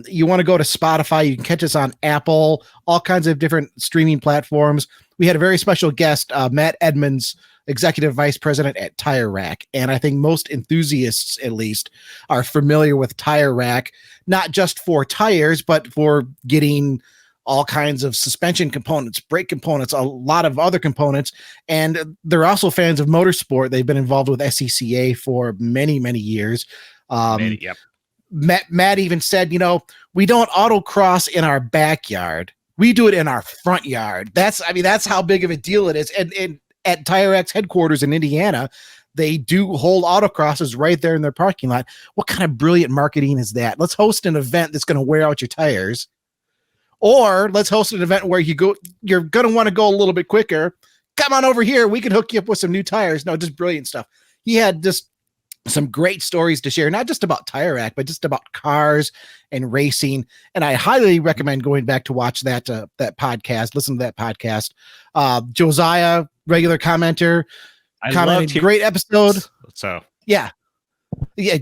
You want to go to Spotify. You can catch us on Apple, all kinds of different streaming platforms. We had a very special guest, Matt Edmonds, Executive Vice President at Tire Rack. And I think most enthusiasts, at least, are familiar with Tire Rack, not just for tires, but for getting all kinds of suspension components, brake components, a lot of other components. And they're also fans of motorsport. They've been involved with SCCA for many, many years. Yep. Matt even said, we don't autocross in our backyard. We do it in our front yard. That's how big of a deal it is. And at Tire Rack's headquarters in Indiana, they do hold autocrosses right there in their parking lot. What kind of brilliant marketing is that? Let's host an event that's going to wear out your tires. Or let's host an event where you're going to want to go a little bit quicker. Come on over here. We can hook you up with some new tires. No, just brilliant stuff. He had just some great stories to share, not just about Tire Rack, but just about cars and racing. And I highly recommend going back to watch that podcast, listen to that podcast. Josiah, regular commenter, commented, great episode. So yeah,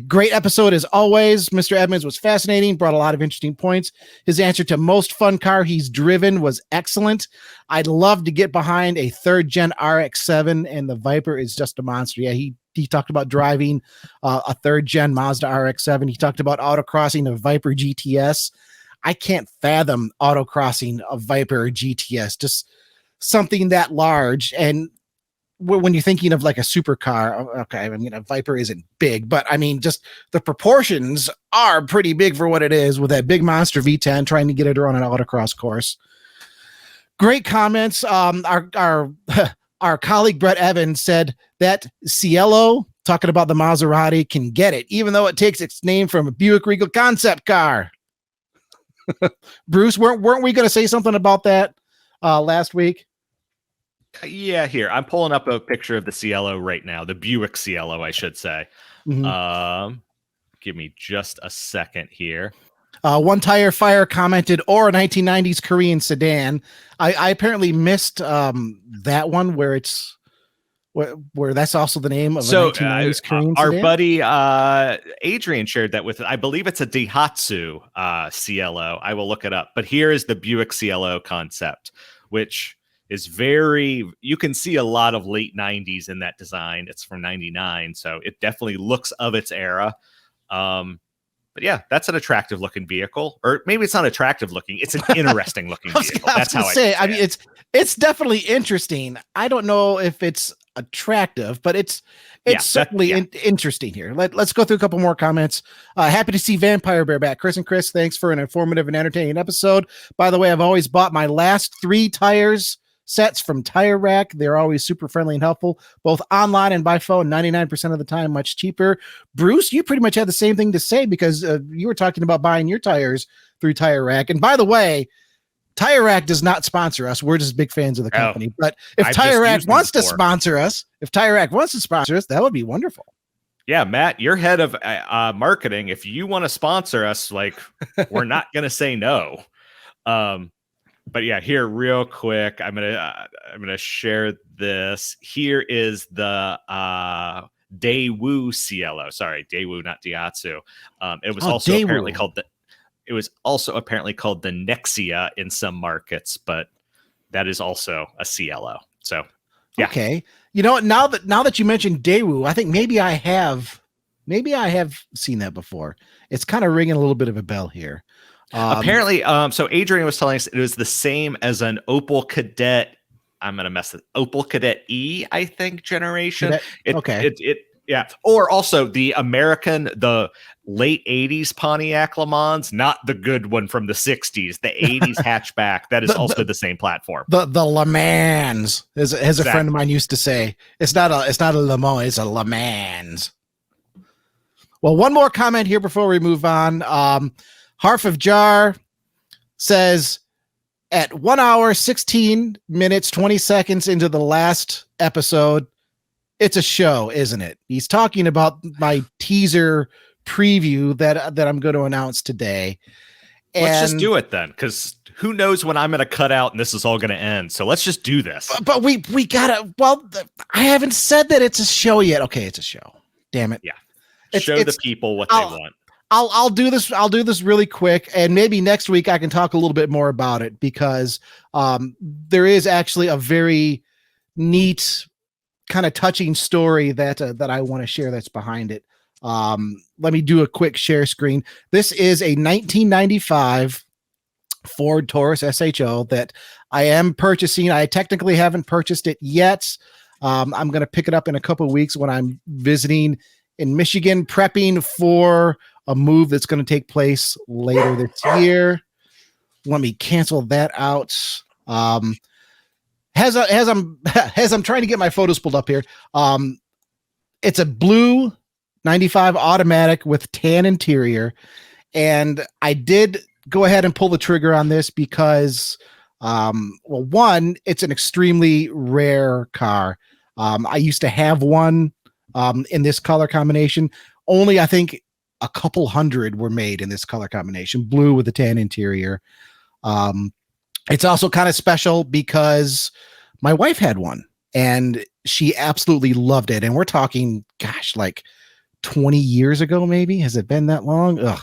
great episode as always. Mr. Edmonds was fascinating, brought a lot of interesting points. His answer to most fun car he's driven was excellent. I'd love to get behind a 3rd gen RX-7, and the Viper is just a monster. Yeah, he talked about driving a 3rd gen Mazda RX-7. He talked about autocrossing a Viper GTS. I can't fathom autocrossing a Viper GTS, just something that large. And when you're thinking of like a supercar, okay, I mean, a Viper isn't big, but I mean, just the proportions are pretty big for what it is, with that big monster V10 trying to get it around an autocross course. Great comments. Our colleague Brett Evans said that Cielo, talking about the Maserati, can get it, even though it takes its name from a Buick Regal concept car. Bruce, weren't we going to say something about that last week? Yeah, here. I'm pulling up a picture of the CLO right now. The Buick CLO, I should say. Mm-hmm. Give me just a second here. One Tire Fire commented, or a 1990s Korean sedan. I apparently missed that one where that's also the name of a 1990s Korean our sedan. Buddy Adrian shared that with it. I believe it's a Daihatsu CLO. I will look it up. But here is the Buick CLO concept, which is you can see a lot of late 90s in that design. It's from 99, so it definitely looks of its era. But yeah, that's an attractive looking vehicle, or maybe it's not attractive looking. It's an interesting looking vehicle. That's how I say it. I mean, it's definitely interesting. I don't know if it's attractive, but it's certainly interesting here. Let's go through a couple more comments. Happy to see Vampire Bear back. Chris and Chris, thanks for an informative and entertaining episode. By the way, I've always bought my last 3 tires sets from Tire Rack. They're always super friendly and helpful, both online and by phone, 99% of the time, much cheaper. Bruce, you pretty much had the same thing to say because you were talking about buying your tires through Tire Rack. And by the way, Tire Rack does not sponsor us. We're just big fans of the company. But if Tire Rack wants to sponsor us, that would be wonderful. Yeah, Matt, you're head of marketing. If you want to sponsor us, we're not going to say no. But yeah, here real quick, I'm gonna share this. Here is the Daewoo CLO. Sorry, Daewoo, not Daihatsu. It was also Daewoo. apparently called the Nexia in some markets, but that is also a CLO. So yeah. Okay. You know what? Now that you mentioned Daewoo, I think maybe I have seen that before. It's kind of ringing a little bit of a bell here. Apparently, so Adrian was telling us it was the same as an Opel Kadett. I'm gonna mess it. Opel Kadett E, I think, generation. Yeah. Or also the late 80s Pontiac Le Mans, not the good one from the 60s, the 80s hatchback. That is also the same platform. The Le Mans, as a friend of mine used to say. It's not a Le Mans, it's a Le Mans. Well, one more comment here before we move on. Harf of Jar says, at 1 hour, 16 minutes, 20 seconds into the last episode, it's a show, isn't it? He's talking about my teaser preview that I'm going to announce today. Let's just do it then, because who knows when I'm going to cut out and this is all going to end. So let's just do this. But we gotta. Well, I haven't said that it's a show yet. Okay, it's a show. Damn it. Yeah. Show the people what they want. I'll do this. I'll do this really quick, and maybe next week I can talk a little bit more about it because there is actually a very neat, kind of touching story that I want to share that's behind it. Let me do a quick share screen. This is a 1995 Ford Taurus SHO that I am purchasing. I technically haven't purchased it yet. I'm going to pick it up in a couple of weeks when I'm visiting in Michigan, prepping for a move that's going to take place later this year. Let me cancel that out. As I'm trying to get my photos pulled up here, it's a blue 95 automatic with tan interior, and I did go ahead and pull the trigger on this because, one, it's an extremely rare car. I used to have one in this color combination. Only I think a couple hundred were made in this color combination, blue with a tan interior. It's also kind of special because my wife had one and she absolutely loved it. And we're talking, gosh, like 20 years ago, maybe. Has it been that long? Ugh.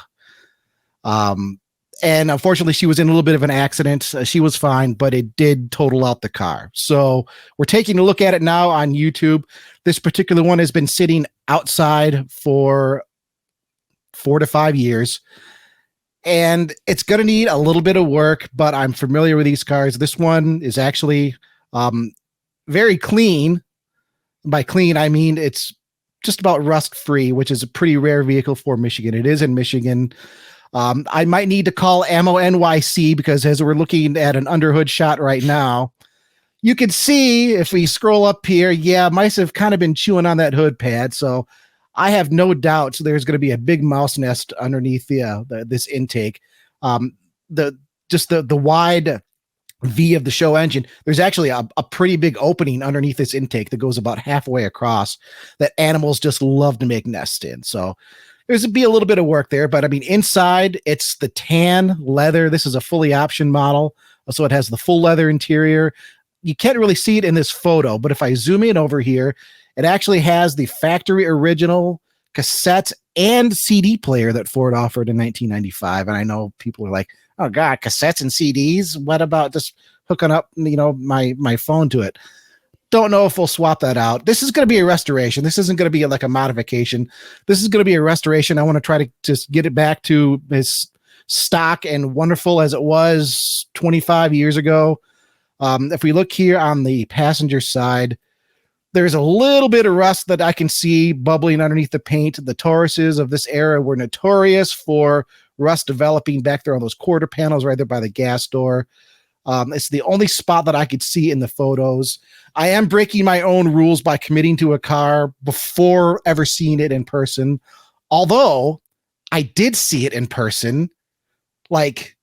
And unfortunately, she was in a little bit of an accident. She was fine, but it did total out the car. So we're taking a look at it now on YouTube. This particular one has been sitting outside for 4 to 5 years. And it's going to need a little bit of work, but I'm familiar with these cars. This one is actually very clean. By clean, I mean it's just about rust-free, which is a pretty rare vehicle for Michigan. It is in Michigan. I might need to call Ammo NYC because as we're looking at an underhood shot right now, you can see if we scroll up here, mice have kind of been chewing on that hood pad. So I have no doubt there's going to be a big mouse nest underneath this intake. the wide V of the show engine, there's actually a pretty big opening underneath this intake that goes about halfway across that animals just love to make nests in. So there's be a little bit of work there, but I mean, inside it's the tan leather. This is a fully optioned model. So it has the full leather interior. You can't really see it in this photo, but if I zoom in over here, it actually has the factory original cassette and CD player that Ford offered in 1995. And I know people are like, oh God, cassettes and CDs. What about just hooking up, my phone to it? Don't know if we'll swap that out. This is going to be a restoration. This isn't going to be like a modification. This is going to be a restoration. I want to try to just get it back to as stock and wonderful as it was 25 years ago. If we look here on the passenger side, there's a little bit of rust that I can see bubbling underneath the paint. The Tauruses of this era were notorious for rust developing back there on those quarter panels right there by the gas door. It's the only spot that I could see in the photos. I am breaking my own rules by committing to a car before ever seeing it in person. Although I did see it in person like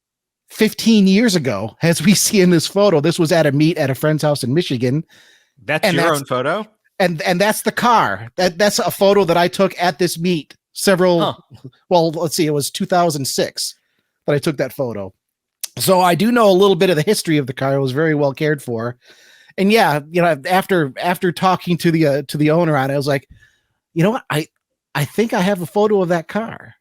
15 years ago, as we see in this photo. This was at a meet at a friend's house in Michigan. That's your own photo? And that's the car. That's a photo that I took at this meet well, let's see, it was 2006 that I took that photo. So I do know a little bit of the history of the car. It was very well cared for. And yeah, after talking to the owner on it, I was like, you know what? I think I have a photo of that car.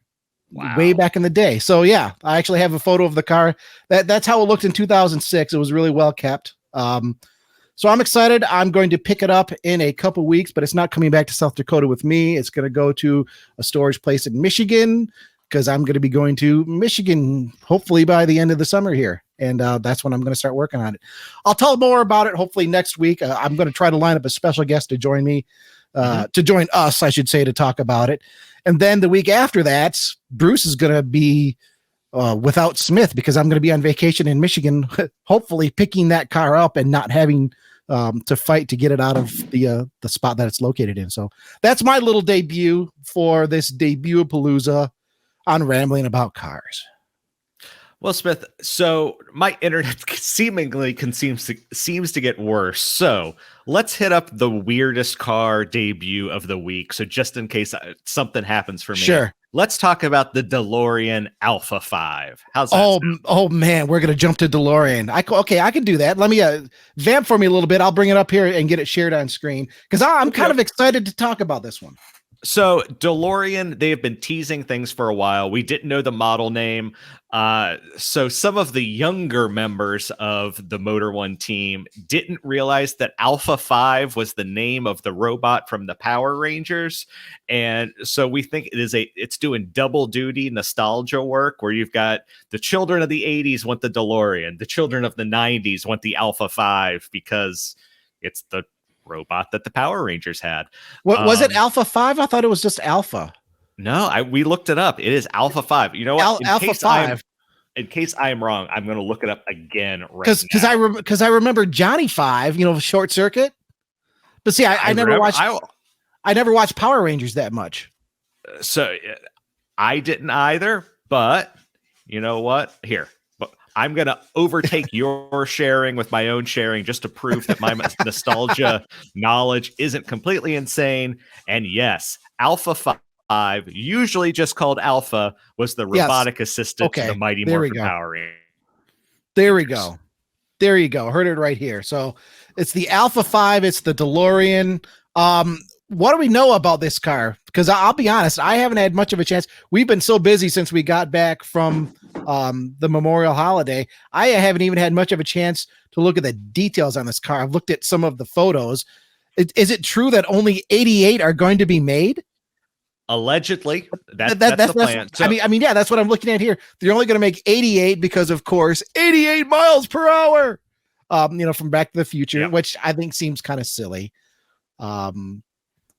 Wow. Way back in the day. So yeah, I actually have a photo of the car. That's how it looked in 2006. It was really well kept. So I'm excited. I'm going to pick it up in a couple weeks, but it's not coming back to South Dakota with me. It's going to go to a storage place in Michigan because I'm going to be going to Michigan hopefully by the end of the summer here. And that's when I'm going to start working on it. I'll tell more about it hopefully next week. I'm going to try to line up a special guest to join me, to join us, I should say, to talk about it. And then the week after that, Bruce is going to be without Smith because I'm going to be on vacation in Michigan, hopefully picking that car up and not having to fight to get it out of the spot that it's located in. So that's my little debut for this debut-palooza on rambling about cars. Well, Smith, so my internet seemingly seems to get worse. So let's hit up the weirdest car debut of the week. So just in case something happens for me, sure. Let's talk about the DeLorean Alpha5. How's that sound? Oh man, we're gonna jump to DeLorean. I can do that. Let me vamp for me a little bit. I'll bring it up here and get it shared on screen because I'm kind of excited to talk about this one. So DeLorean, they have been teasing things for a while. We didn't know the model name. So some of the younger members of the Motor One team didn't realize that Alpha5 was the name of the robot from the Power Rangers. And so we think it's doing double duty nostalgia work where you've got the children of the 80s want the DeLorean. The children of the 90s want the Alpha5 because it's the robot that the Power Rangers had. What was it? Alpha5? I thought it was just Alpha. No, we looked it up. It is Alpha5. You know what? Alpha5. In case I am wrong, I'm going to look it up again right now. Because I remember Johnny 5, Short Circuit. But see, I never watched Power Rangers that much. So I didn't either. But you know what? Here. I'm going to overtake your sharing with my own sharing just to prove that my nostalgia knowledge isn't completely insane. And yes, Alpha5, usually just called Alpha, was the robotic assistant to the Mighty Morphin Power Rangers. There we go. There you go. Heard it right here. So it's the Alpha5. It's the DeLorean. What do we know about this car? Because I'll be honest, I haven't had much of a chance. We've been so busy since we got back from the Memorial holiday. I haven't even had much of a chance to look at the details on this car. I've looked at some of the photos. Is it true that only 88 are going to be made? Allegedly, that's the plan. So, I mean, yeah, that's what I'm looking at here. They're only going to make 88 because, of course, 88 miles per hour. From Back to the Future, which I think seems kind of silly.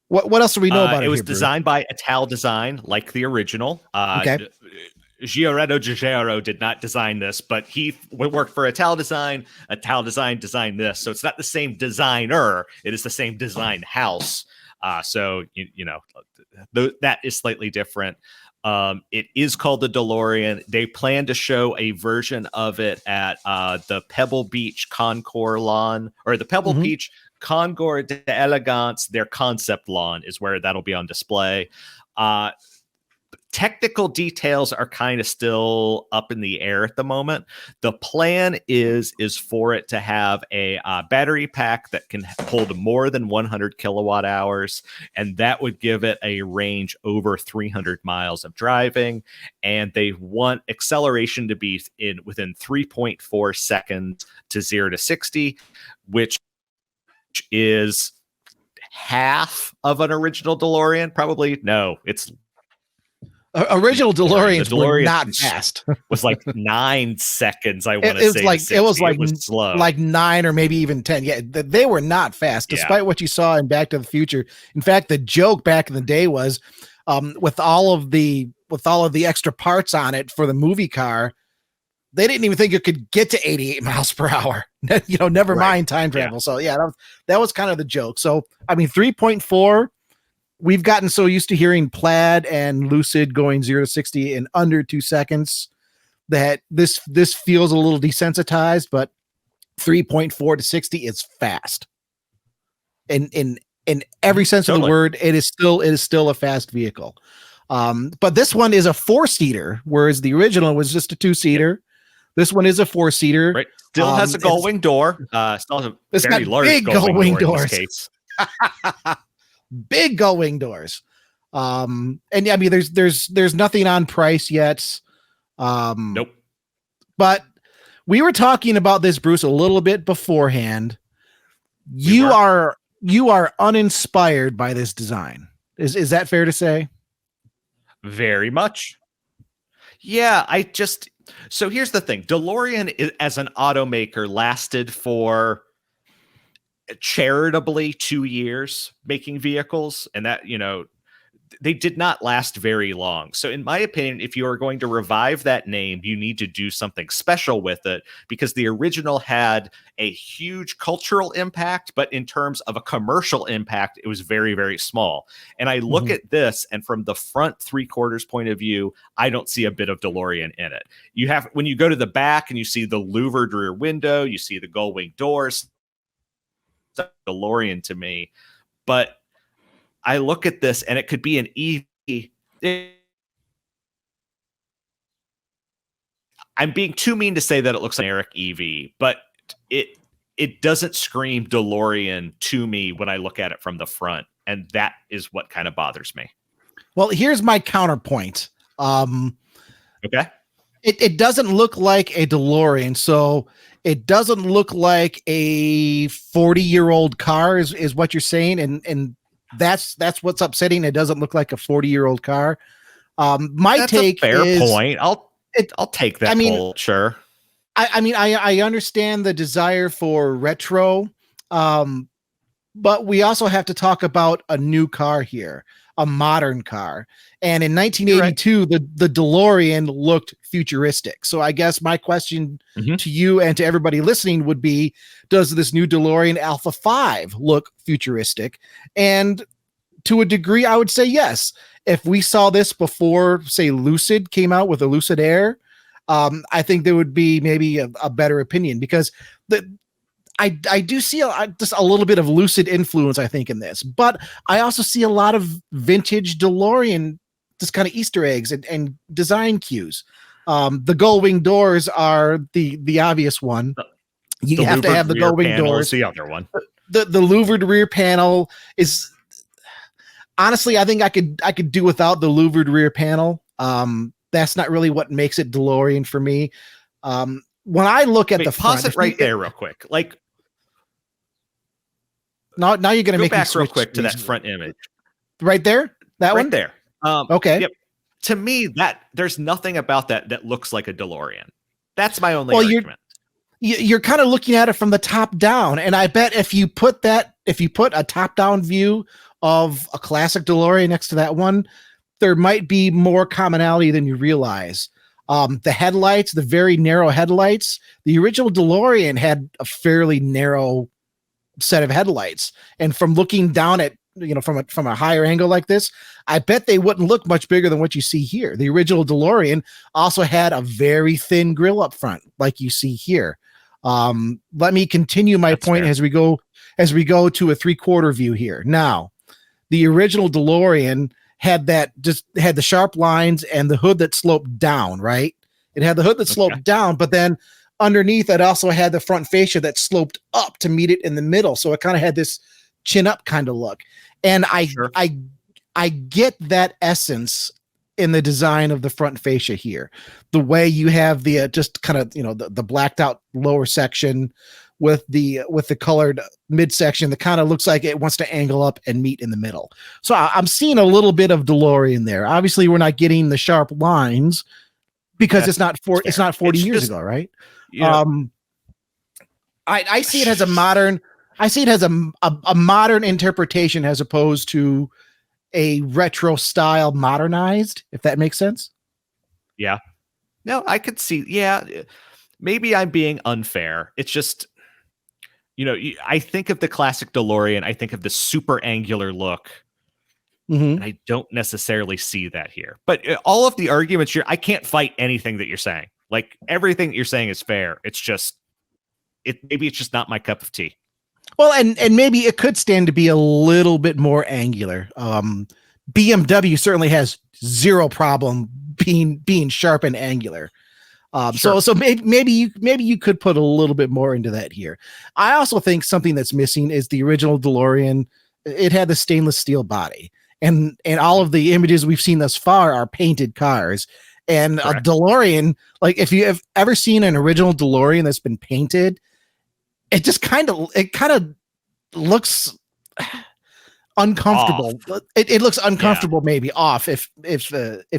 What else do we know about it? It was designed by Ital Design, like the original. Okay. Giorgetto did not design this, but he worked for Ital Design. Ital Design designed this, so it's not the same designer. It is the same design house. So that is slightly different. It is called the DeLorean. They plan to show a version of it at the Pebble Beach Concours lawn, or the Pebble Beach Concours d'Elegance. Their concept lawn is where that'll be on display. Technical details are kind of still up in the air at the moment. The plan is for it to have a battery pack that can hold more than 100 kilowatt hours, and that would give it a range over 300 miles of driving. And they want acceleration to be within 3.4 seconds to 0 to 60, which is half of an original DeLorean. Probably no, it's original DeLoreans were not fast. Was like 9 seconds. I want to say it was slow, like 9 or maybe even 10. Yeah, they were not fast, despite what you saw in Back to the Future. In fact, the joke back in the day was, with all of the extra parts on it for the movie car, they didn't even think it could get to 88 miles per hour. Never mind time travel. So yeah, that was kind of the joke. So I mean, 3.4. We've gotten so used to hearing Plaid and Lucid going 0 to 60 in under 2 seconds that this feels a little desensitized, but 3.4 to 60 is fast. In every sense of the word, it is still a fast vehicle. But this one is a 4-seater, whereas the original was just a 2-seater. This one is a 4-seater. Right. Still has a gull-wing door. Still has a very large gull-wing door in this case. Big gull-wing doors. And I mean, there's nothing on price yet. Nope. But we were talking about this, Bruce, a little bit beforehand. You are uninspired by this design. Is that fair to say? Very much. Yeah, so here's the thing. DeLorean as an automaker lasted for charitably 2 years making vehicles, and that they did not last very long. So in my opinion, if you are going to revive that name, you need to do something special with it, because the original had a huge cultural impact, but in terms of a commercial impact, it was very, very small. And I look at this, and from the front 3/4 point of view, I don't see a bit of DeLorean in it. When you go to the back and you see the louvered rear window, you see the gull-wing doors, DeLorean to me. But I look at this and it could be an EV. I'm being too mean to say that it looks like an generic EV, but it doesn't scream DeLorean to me when I look at it from the front, and that is what kind of bothers me. Well, here's my counterpoint. Okay. It doesn't look like a DeLorean, so it doesn't look like a 40-year-old car is what you're saying, and that's what's upsetting. It doesn't look like a 40-year-old car. That's take a fair point. I'll take that. I mean, poll, sure. I understand the desire for retro, but we also have to talk about a new car here, a modern car. And in 1982, the DeLorean looked futuristic. So I guess my question to you and to everybody listening would be, does this new DeLorean Alpha5 look futuristic? And to a degree, I would say yes. If we saw this before, say, Lucid came out with a Lucid Air, I think there would be maybe a better opinion, because I do see just a little bit of Lucid influence, I think, in this. But I also see a lot of vintage DeLorean, just kind of Easter eggs and design cues. The gull-wing doors are the obvious one. You have to have the gull-wing doors. The other one. The louvered rear panel is, honestly, I think I could do without the louvered rear panel. That's not really what makes it DeLorean for me. When I look at the front, pause it right there real quick. Like, now you're going to make me back real quick to that front image. Right there? That right one? There. Okay. Yep. To me, there's nothing about that looks like a DeLorean. That's my only argument. You're kind of looking at it from the top down, and I bet if you put a top down view of a classic DeLorean next to that one, there might be more commonality than you realize. The headlights, the very narrow headlights, the original DeLorean had a fairly narrow set of headlights, and from looking down at from a higher angle like this, I bet they wouldn't look much bigger than what you see here. The original DeLorean also had a very thin grille up front, like you see here. Let me continue my point as we go to a 3/4 view here. Now, the original DeLorean had the sharp lines and the hood that sloped down, right? It had the hood that sloped down, but then underneath it also had the front fascia that sloped up to meet it in the middle. So it kind of had this chin up kind of look. And I get that essence in the design of the front fascia here. The way you have the just kind of, the blacked out lower section with the colored midsection that kind of looks like it wants to angle up and meet in the middle. So I'm seeing a little bit of DeLorean there. Obviously, we're not getting the sharp lines because it's not 40 years ago, right? Yeah. I see it as a modern interpretation as opposed to a retro style modernized, if that makes sense. Yeah. No, I could see. Yeah. Maybe I'm being unfair. It's just, I think of the classic DeLorean. I think of the super angular look. And I don't necessarily see that here. But all of the arguments I can't fight anything that you're saying. Like, everything that you're saying is fair. It's just, maybe it's just not my cup of tea. Well, and maybe it could stand to be a little bit more angular. BMW certainly has zero problem being sharp and angular. Sure. So maybe you could put a little bit more into that here. I also think something that's missing is the original DeLorean. It had the stainless steel body, and all of the images we've seen thus far are painted cars. And a DeLorean, like if you have ever seen an original DeLorean that's been painted, it just kind of looks uncomfortable. It looks uncomfortable, maybe off if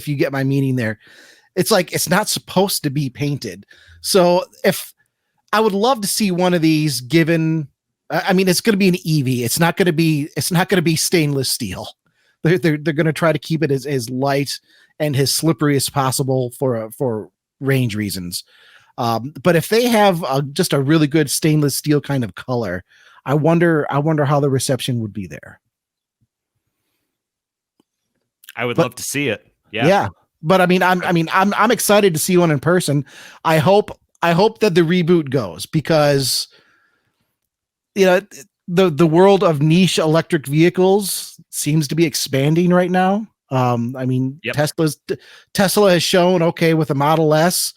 you get my meaning there. It's like it's not supposed to be painted. So if I would love to see one of these given, I mean, it's going to be an EV. It's not going to be stainless steel. They're going to try to keep it as light and as slippery as possible for range reasons. But if they have just a really good stainless steel kind of color, I wonder how the reception would be there. I would love to see it. Yeah. But I'm excited to see one in person. I hope that the reboot goes, because the world of niche electric vehicles seems to be expanding right now. Tesla has shown, with the Model S,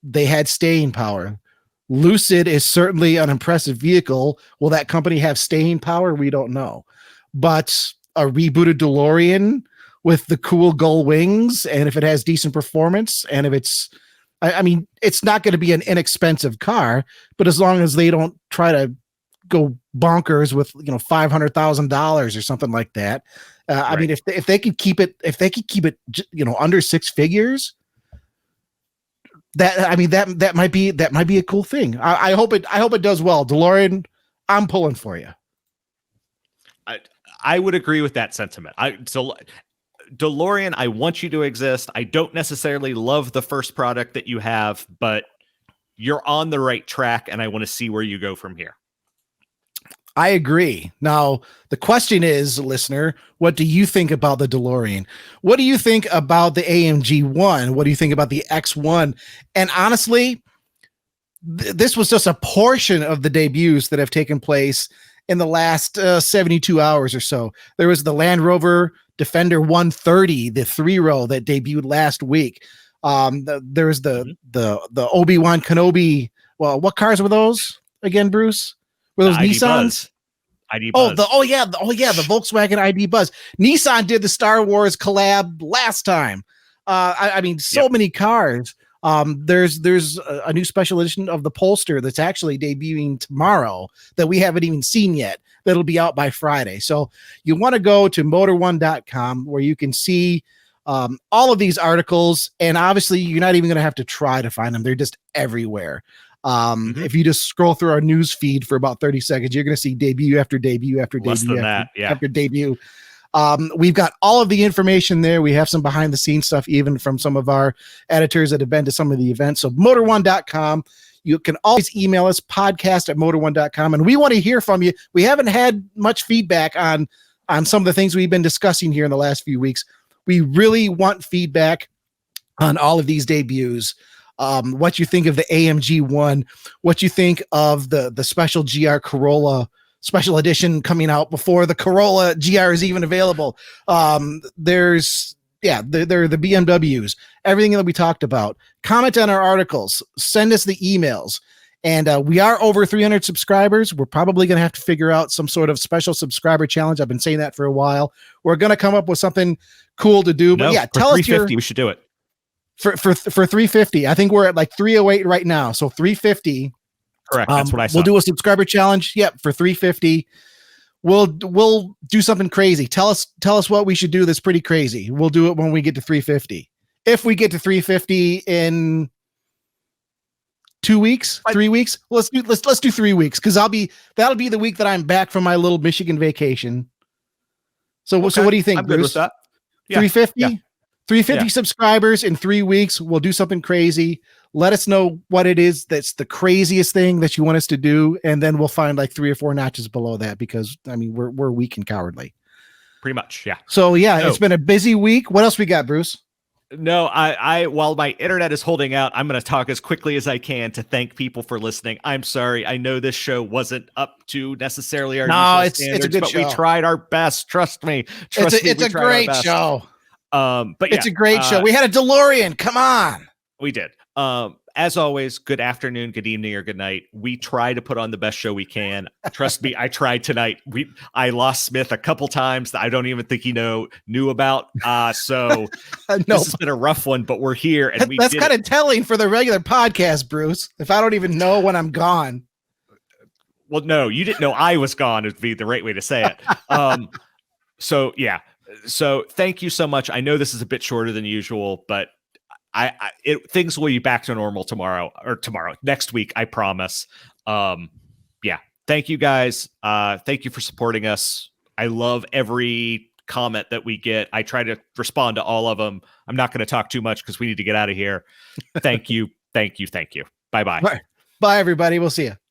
they had staying power. Lucid is certainly an impressive vehicle. Will that company have staying power? We don't know. But a rebooted DeLorean with the cool gull wings, and if it has decent performance, and if it's not going to be an inexpensive car, but as long as they don't try to go bonkers with $500,000 or something like that. I mean, if they could keep it under six figures, that might be a cool thing. I hope it does well. DeLorean, I'm pulling for you. I would agree with that sentiment. DeLorean, I want you to exist. I don't necessarily love the first product that you have, but you're on the right track, and I want to see where you go from here. I agree. Now, the question is, listener, what do you think about the DeLorean? What do you think about the AMG One? What do you think about the X1? And honestly, this was just a portion of the debuts that have taken place in the last 72 hours or so. There was the Land Rover Defender 130, the 3-row that debuted last week. There was the Obi-Wan Kenobi. Well, what cars were those again, Bruce? Were those Nissans? ID Buzz. The Volkswagen ID Buzz. Nissan did the Star Wars collab last time. Many cars. There's a new special edition of the Polestar that's actually debuting tomorrow that we haven't even seen yet. That'll be out by Friday. So you want to go to motor1.com where you can see all of these articles, and obviously you're not even going to have to try to find them. They're just everywhere. If you just scroll through our news feed for about 30 seconds, you're going to see debut after debut after debut after debut. We've got all of the information there. We have some behind the scenes stuff, even from some of our editors that have been to some of the events. So motor1.com. You can always email us, podcast@motor1.com. And we want to hear from you. We haven't had much feedback on on some of the things we've been discussing here in the last few weeks. We really want feedback on all of these debuts. What you think of the AMG One, what you think of the special GR Corolla special edition coming out before the Corolla GR is even available. There's the BMWs, everything that we talked about. Comment on our articles, send us the emails. And we are over 300 subscribers. We're probably going to have to figure out some sort of special subscriber challenge. I've been saying that for a while. We're going to come up with something cool to do. But yeah, tell us your, we should do it. For 350. I think we're at like 308 right now. So 350. Correct. That's what I saw. We'll do a subscriber challenge. Yep, for 350. We'll do something crazy. Tell us what we should do that's pretty crazy. We'll do it when we get to 350. If we get to 350 in 2 weeks, 3 weeks, let's do 3 weeks, because that'll be the week that I'm back from my little Michigan vacation. So what do you think, I'm good Bruce? with that. Yeah. 350? Yeah. 350 subscribers in 3 weeks. We'll do something crazy. Let us know what it is that's the craziest thing that you want us to do, and then we'll find like 3 or 4 notches below that, because I mean we're weak and cowardly. Pretty much, yeah. So yeah, it's been a busy week. What else we got, Bruce? No, I while my internet is holding out, I'm going to talk as quickly as I can to thank people for listening. I'm sorry. I know this show wasn't up to necessarily our it's a good show. We tried our best. Trust me. It's a great show. But it's a great show. We had a DeLorean. Come on. We did. As always, good afternoon, good evening, or good night. We try to put on the best show we can. Trust me, I tried tonight. I lost Smith a couple times that I don't even think he knew about. So this has been a rough one, but we're here, and that's kind of telling for the regular podcast, Bruce. If I don't even know when I'm gone. Well, no, you didn't know I was gone. Would be the right way to say it. So yeah. So thank you so much. I know this is a bit shorter than usual, but things will be back to normal next week. I promise. Yeah. Thank you guys. Thank you for supporting us. I love every comment that we get. I try to respond to all of them. I'm not going to talk too much because we need to get out of here. Thank you. Thank you. Thank you. Bye-bye. Bye, everybody. We'll see you.